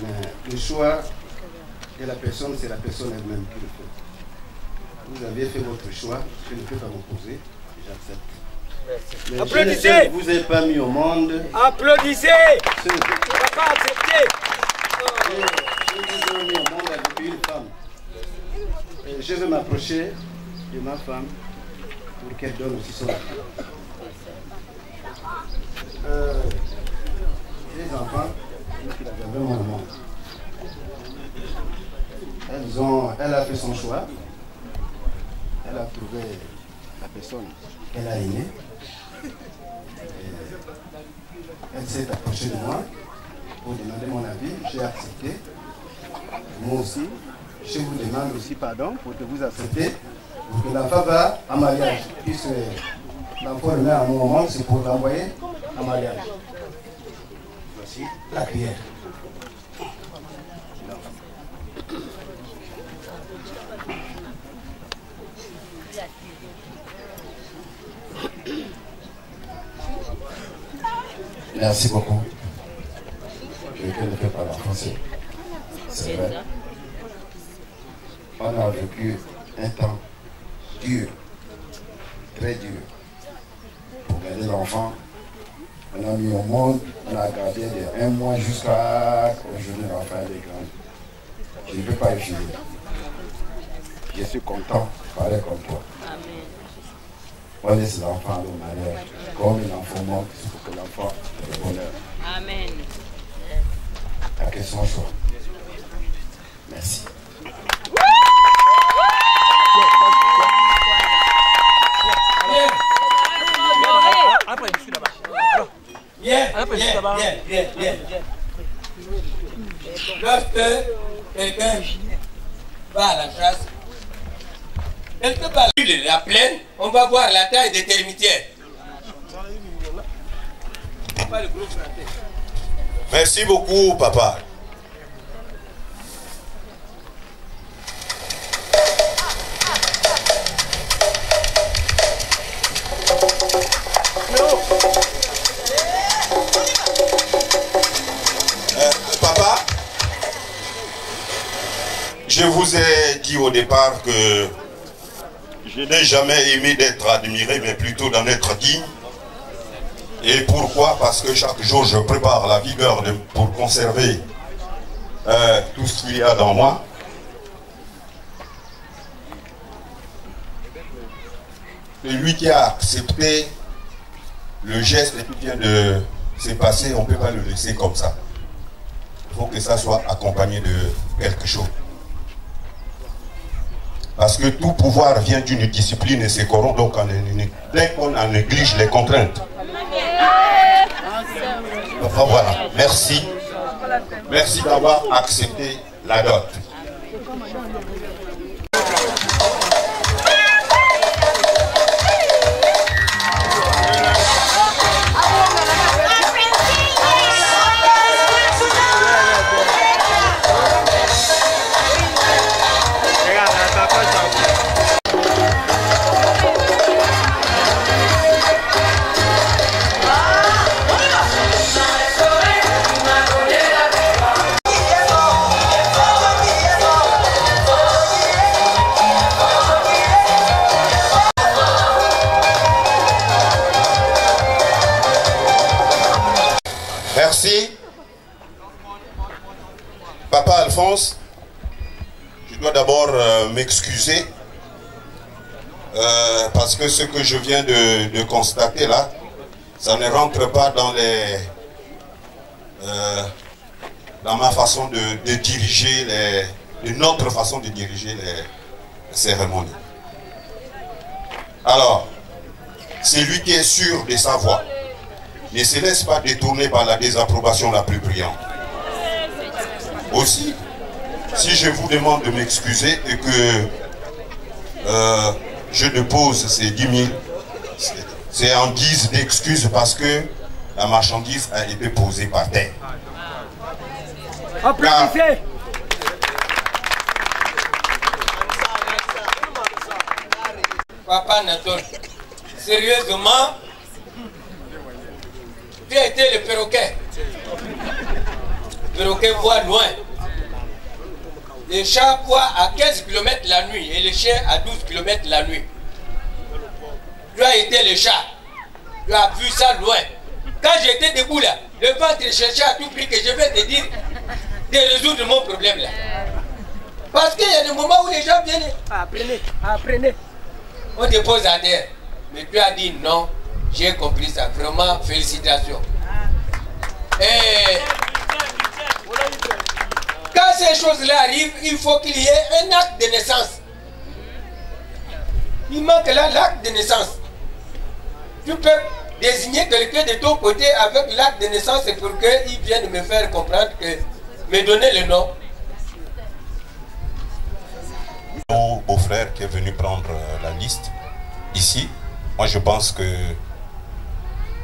Mais le choix de la personne, c'est la personne elle-même qui le fait. Vous avez fait votre choix, je ne peux pas m'opposer, j'accepte. Mais
applaudissez!
Je ne vous ai pas mis au monde.
Applaudissez! Je ne peux pas accepter.
Je vous ai mis au monde avec une femme. Et je veux m'approcher de ma femme pour qu'elle donne aussi son avis. Les enfants, il avait vraiment le monde. Elle a fait son choix. Elle a trouvé la personne qu'elle a aimée. Elle s'est approchée de moi pour demander mon avis. J'ai accepté. Moi aussi, je vous demande aussi pardon pour que vous acceptez. Pour que l'enfant va en mariage. Puisque l'enfant le met à un moment, c'est pour l'envoyer en mariage. Voici la prière.
Merci beaucoup. Je ne fais pas en français. C'est vrai. On a vécu un temps dur, très dur. Pour garder l'enfant, on a mis au monde, on a gardé de 1 mois jusqu'à aujourd'hui l'enfant est grand. Je ne peux pas refuser. Je suis content, pareil comme toi. On laisse l'enfant au mariage. Comme l'enfant manque, il faut que l'enfant ait le bonheur.
Amen.
La question choix. Merci.
Lorsque quelqu'un va à la chasse, quelque part de la plaine, on va voir la taille des termitières.
Merci beaucoup, papa. Papa, je vous ai dit au départ que je n'ai jamais aimé d'être admiré, mais plutôt d'en être digne. Et pourquoi? Parce que chaque jour, je prépare la vigueur pour conserver tout ce qu'il y a dans moi. Celui qui a accepté le geste qui vient de se passer, on ne peut pas le laisser comme ça. Il faut que ça soit accompagné de quelque chose. Parce que tout pouvoir vient d'une discipline et c'est corrompt, donc dès qu'on en néglige les contraintes. Enfin voilà, merci. Merci d'avoir accepté la dot. Merci. Papa Alphonse, je dois d'abord m'excuser parce que ce que je viens de constater là, ça ne rentre pas dans dans ma façon de diriger notre façon de diriger les cérémonies. Alors, c'est lui qui est sûr de sa voix. Ne se laisse pas détourner par la désapprobation la plus brillante. Aussi, si je vous demande de m'excuser et que je dépose ces 10 000, c'est en guise d'excuse parce que la marchandise a été posée par terre.
Applaudissez!
Papa Nathan, sérieusement, tu as été le perroquet. Le perroquet voit loin. Les chats voient à 15 km la nuit et les chiens à 12 km la nuit. Tu as été le chat. Tu as vu ça loin. Quand j'étais debout là, le ventre cherchait à tout prix que je vais te dire de résoudre mon problème là. Parce qu'il y a des moments où les gens viennent.
Apprenez, apprenez.
On te pose à terre. Mais tu as dit non. J'ai compris ça. Vraiment, félicitations.
Et quand ces choses-là arrivent, il faut qu'il y ait un acte de naissance. Il manque là l'acte de naissance. Tu peux désigner quelqu'un de ton côté avec l'acte de naissance pour qu'il vienne me faire comprendre que, me donner le nom.
Mon beau-frère qui est venu prendre la liste ici, moi je pense que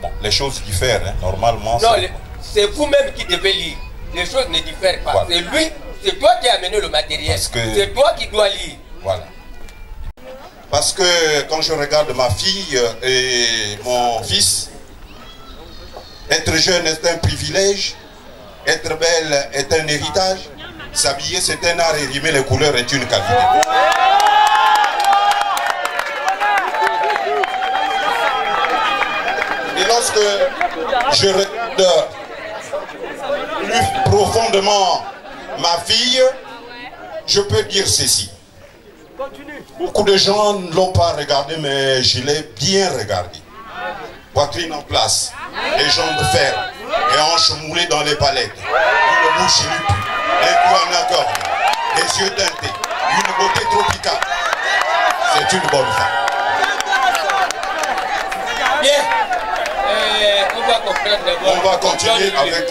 bon, les choses diffèrent, hein. Normalement.
Non, c'est vous-même qui devez lire. Les choses ne diffèrent pas. Voilà. C'est lui, c'est toi qui as amené le matériel. C'est toi qui dois lire.
Voilà. Parce que quand je regarde ma fille et mon fils, être jeune est un privilège, être belle est un héritage, s'habiller c'est un art et rimer les couleurs est une qualité. Et lorsque je regarde plus profondément ma fille, je peux dire ceci. Beaucoup de gens ne l'ont pas regardé, mais je l'ai bien regardé. Poitrine en place, les jambes fermes, les hanches moulées dans les palettes, une bouche lupue, un cou en accord, des yeux teintés, une beauté tropicale. C'est une bonne femme.
Bien. On va comprendre d'abord.
On va continuer avec...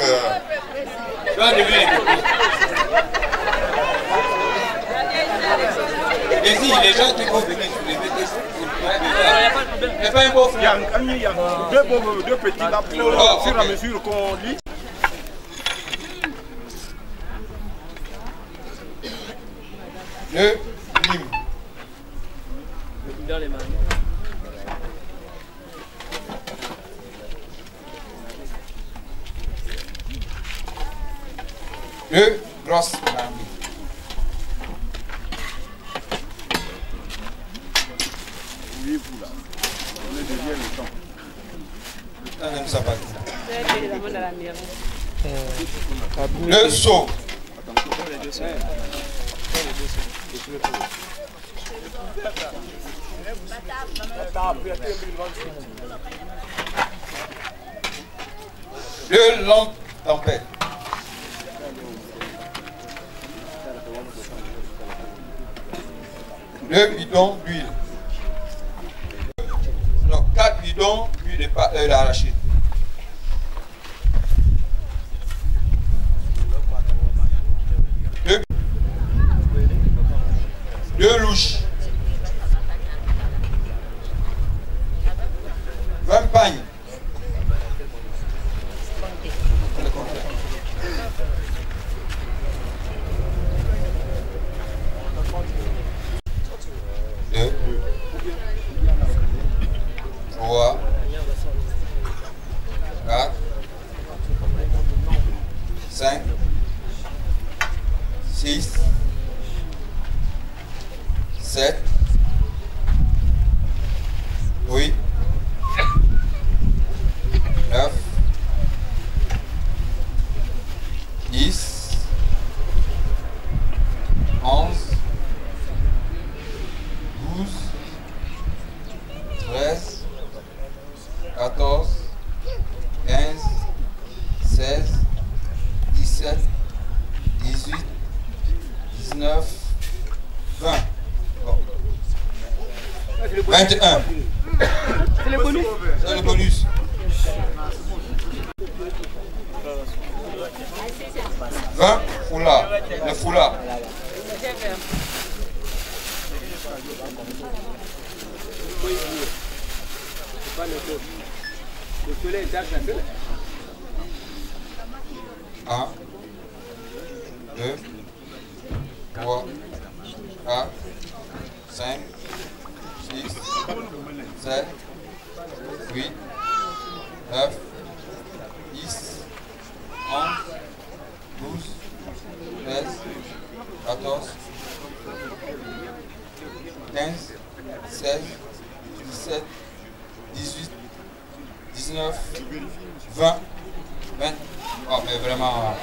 Et si les gens qui vont venir sur les BTS, il n'y a pas un beau frère.
Il y a deux petits là pour au fur et à mesure qu'on lit.
Le lim. Dans les mains. Le grosse marmite.
Oui, vous là. On est derrière le temps.
Le seau. Le lampe tempête. Le bidon d'huile. Donc 4 bidons d'huile d'arachide. Deux louches. 20 pagnes. Deux. 3. 4. 5. 6. 7, 8, 9, 10, 11, 12, 13, 14, 15, 16, 17, 18, 19, 20. 21.
C'est le bonus.
C'est le bonus. Foulard. Le foulard. Un, 2, 3, 4, 5, 6, 7, 8, 9, 10, 11, 12, 13, 14, 15, 16, 17, 18, 19, 20, 20. Oh, mais vraiment.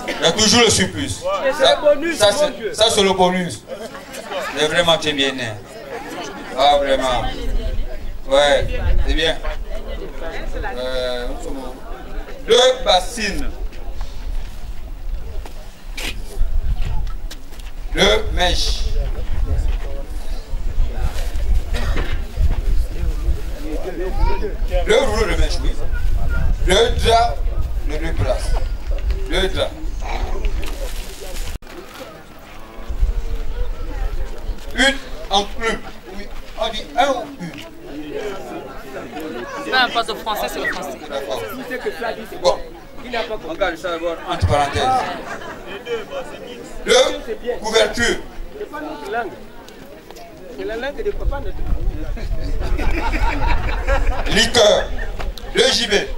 Il y a toujours le surplus. Ça, c'est le bonus. C'est vraiment très bien. Ah, vraiment. Ouais, c'est bien.
2 bassines. 2 mèches. 2 rouleaux de mèches, oui. 2 draps de 2 places. 2 draps. Une enclume. Oui, on dit un ou une.
Peu importe, au français, c'est le français.
Bon, on garde ça d'abord entre parenthèses. 2 couvertures.
C'est pas notre langue. C'est la langue de papa notre.
Liqueur. 2 gibets.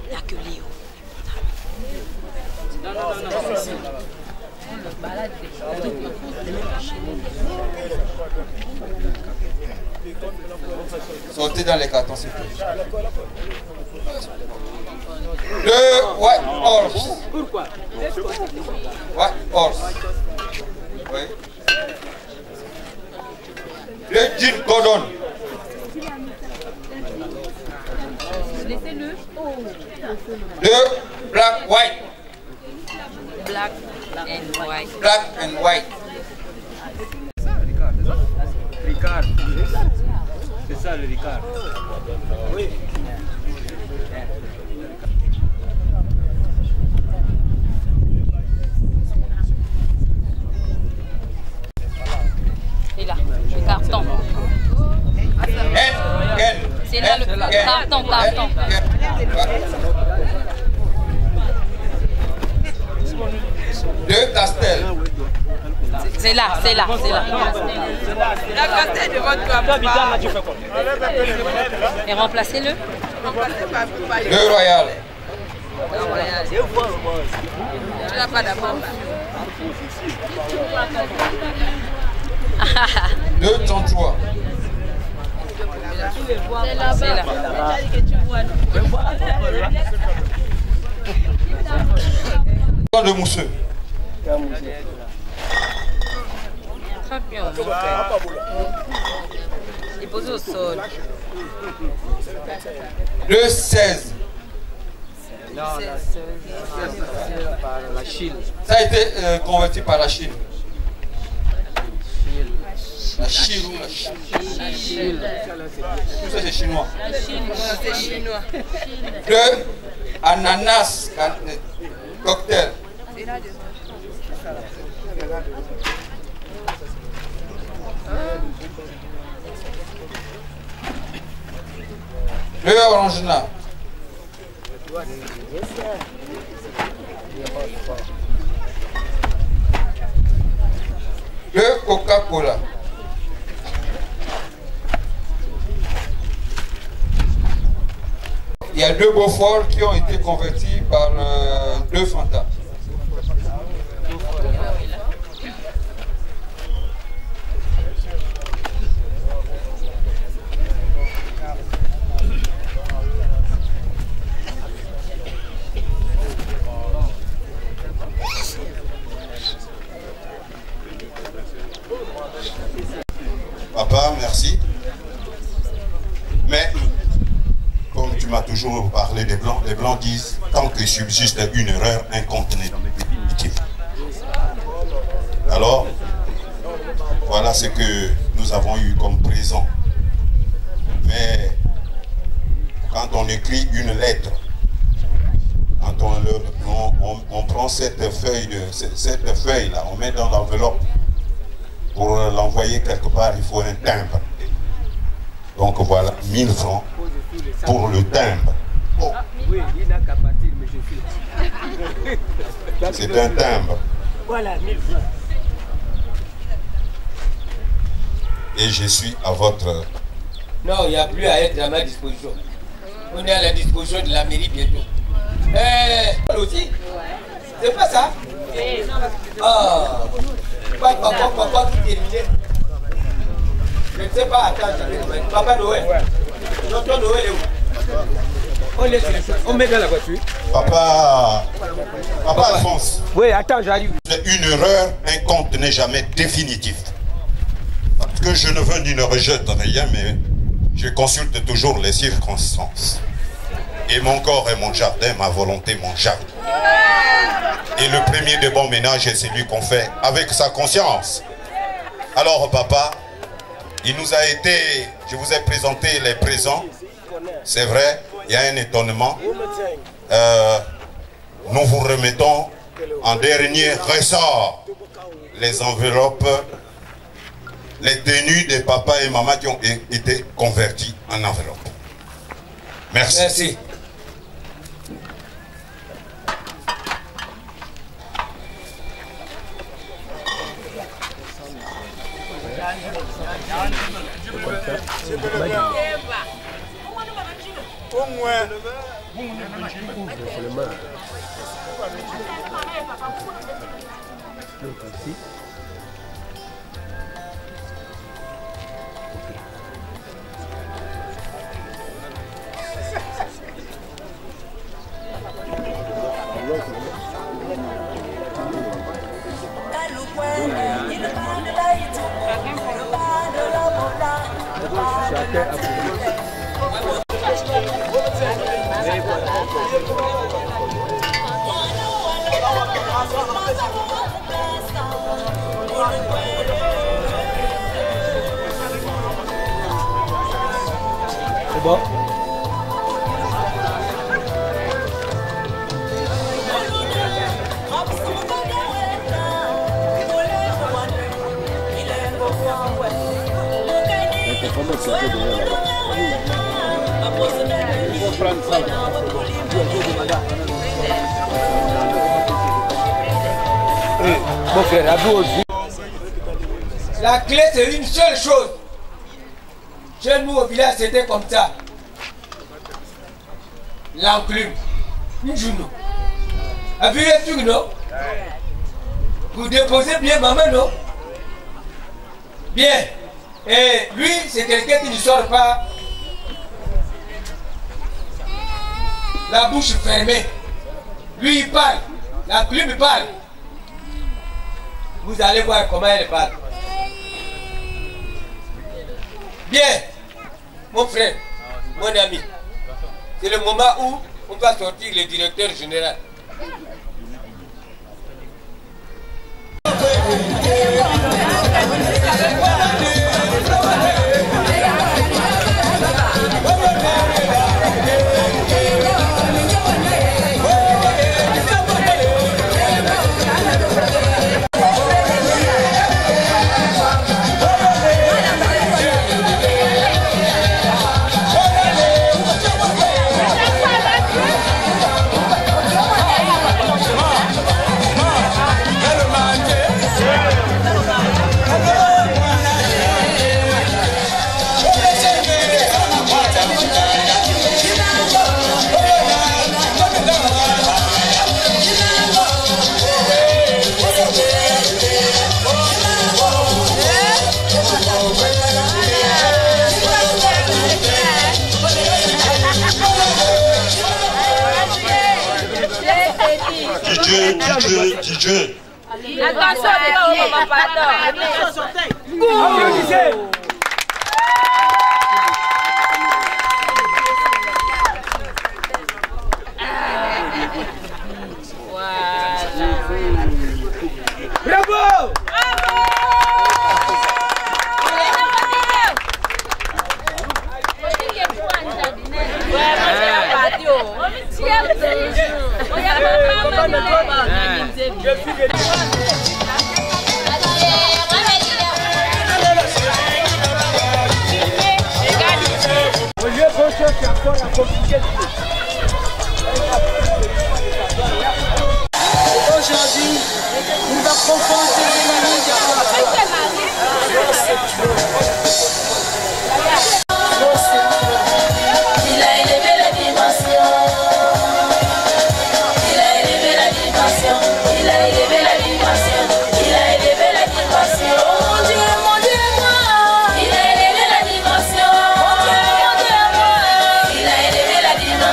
Sortez dans les cartons, s'il vous plaît. 2 white horse.
Pourquoi?
White horse. Oui. 2 gin cordon.
Laissez-le.
2 black white.
Black and white.
Black and white.
Ricard. C'est ça le Ricard. Oui.
Et là, le carton. C'est là le carton, carton.
2 castels.
C'est là, c'est là, c'est là.
La castel devant toi, papa.
Et remplacez-le.
Remplacez par
2 royales.
Tu n'as pas d'abord.
2 tantois.
C'est là.
De mousseux.
Très bien. Il pose au sol.
2 16.
Non, par la Chine.
Ça a été converti par la Chine. La Chine ou la Chine?
La Chine.
Tout ça c'est chinois.
La Chine, c'est chinois.
2 ananas cocktail. 2 orangina. 2 Coca-Cola. Il y a 2 Beaufort qui ont été convertis par 2 Fanta.
Papa, merci. Mais, comme tu m'as toujours parlé des Blancs disent, tant qu'il subsiste une erreur, un compte n'est définitif. Alors, voilà ce que nous avons eu comme présent. Mais, quand on écrit une lettre, quand on prend cette feuille-là, on met dans l'enveloppe, pour l'envoyer quelque part, il faut un timbre. Donc voilà, 1000 francs pour le timbre. Oh.
Oui, il n'a qu'à partir, mais je suis.
C'est un timbre.
Voilà, 1000 francs.
Et je suis à votre...
Non, il n'y a plus à être à ma disposition. On est à la disposition de la mairie bientôt. Aussi, c'est pas ça? Ah, papa qui terminait. Je ne sais pas, attends, Papa Noël. Tonton Noël est où?
On met dans la voiture.
Papa Alphonse.
Oui, attends, j'arrive.
C'est une erreur, un compte n'est jamais définitif. Parce que je ne veux ni ne rejette rien, mais je consulte toujours les circonstances. Et mon corps est mon jardin, ma volonté mon jardin. Et le premier de bon ménage est celui qu'on fait avec sa conscience. Alors papa, il nous a été, je vous ai présenté les présents. C'est vrai, il y a un étonnement. Nous vous remettons en dernier ressort les enveloppes, les tenues des papas et mamans qui ont été convertis en enveloppes. Merci.
Merci.
C'est bon?
Mon frère, à vous aussi. La clé, c'est une seule chose. Chez nous, au village, c'était comme ça. L'enclume. Une journée. Avez-vous les trucs, non? Vous déposez bien maman, non? Bien. Et lui, c'est quelqu'un qui ne sort pas la bouche fermée. Lui, il parle. La plume parle. Vous allez voir comment elle parle. Bien, mon frère, mon ami. C'est le moment où on va sortir le directeur général.
DJ.
Attention, pardon.
Bravo!
Aujourd'hui, nous va confronter il a élevé la dimension. Il a élevé la dimension. Il a élevé la dimension. Il a élevé la dimension. Mon Dieu, moi. Il a élevé la dimension. Mon Dieu, moi. Il a élevé la dimension.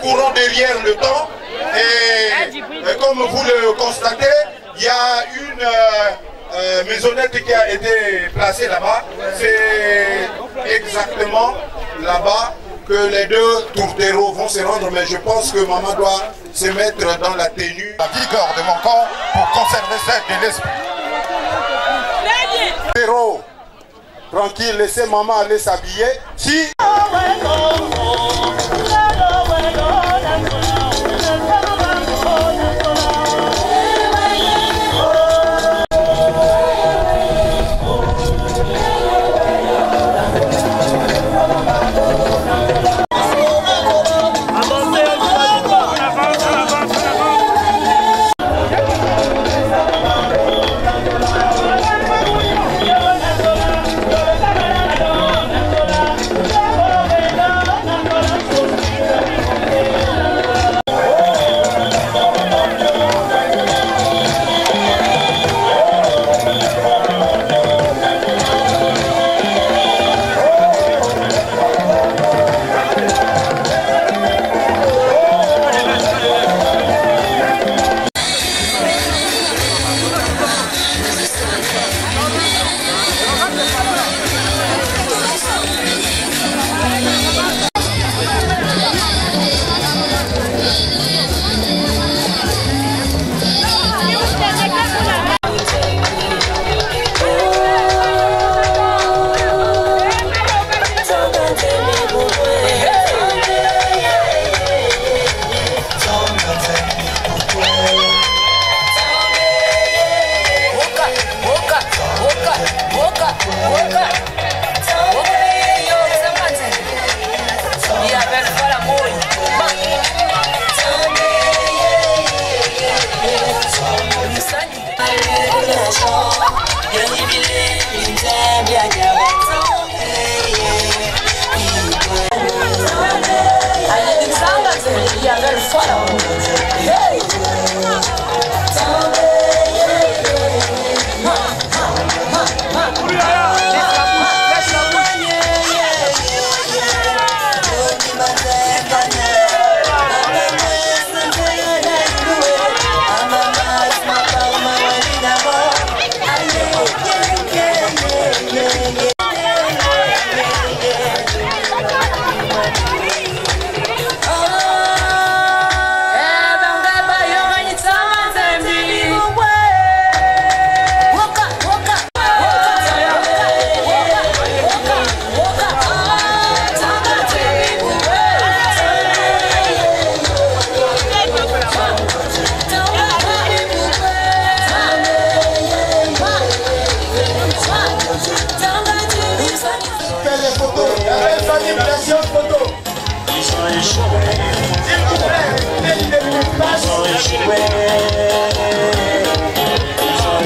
courons derrière le temps et comme vous le constatez, il y a une maisonnette qui a été placée là-bas. C'est exactement là-bas que les deux tourtereaux vont se rendre, mais je pense que maman doit se mettre dans la tenue. La vigueur de mon corps pour conserver celle de l'esprit. Tourtereaux, tranquille, laissez maman aller s'habiller. Si...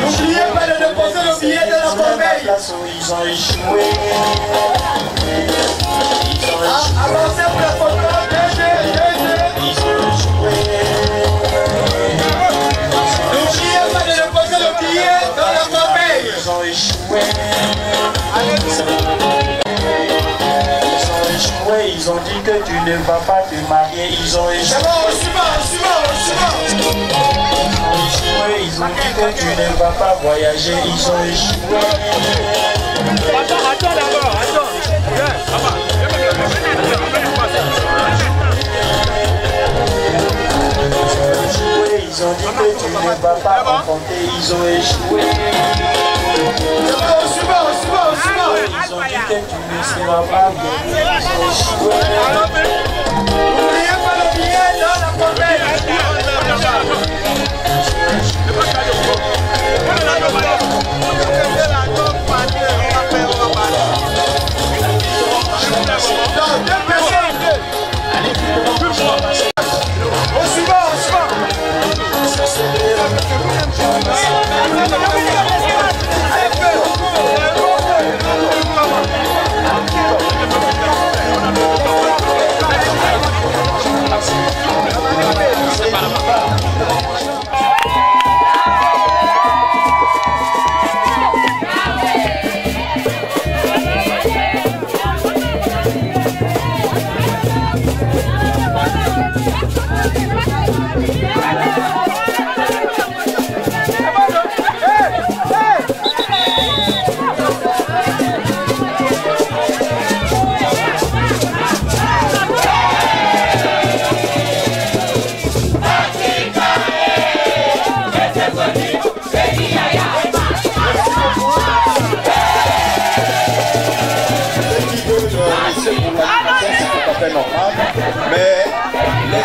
N'oubliez pas de déposer le billet de la corbeille. Ils ont échoué. Avancez pour la photo. N'oubliez pas de déposer le billet dans la corbeille. Ils ont échoué. Ils ont dit que tu ne vas pas te marier. Ils ont échoué. Ils ont dit que tu ne vas pas voyager. Ils ont échoué. Attends d'abord, attends. Ils ont dit que tu ne vas pas rencontrer. Ils ont échoué. Ils ont dit que tu ne seras pas bien. Ils ont échoué. N'oubliez pas le billet dans la corbeille.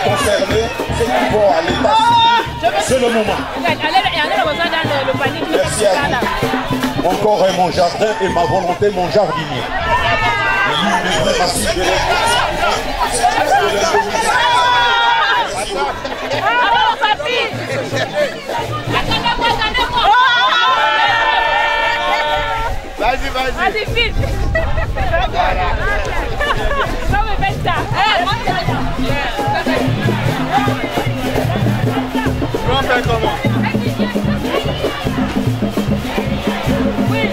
concerner ceux qui vont à l'état civil. C'est le moment. Merci à vous. Mon corps est mon jardin et ma volonté mon jardinier.
Vas-y, vas-y. Vas-y, vite. Non, mais fais ça.
Tu vas faire comment?
Oui.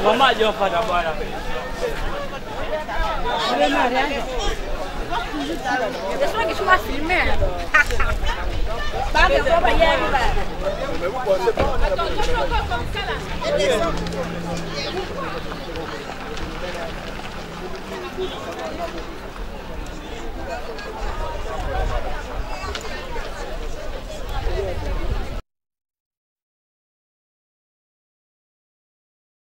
Mama dia pada bora.
Deixa que chama filme. Baga para banheiro,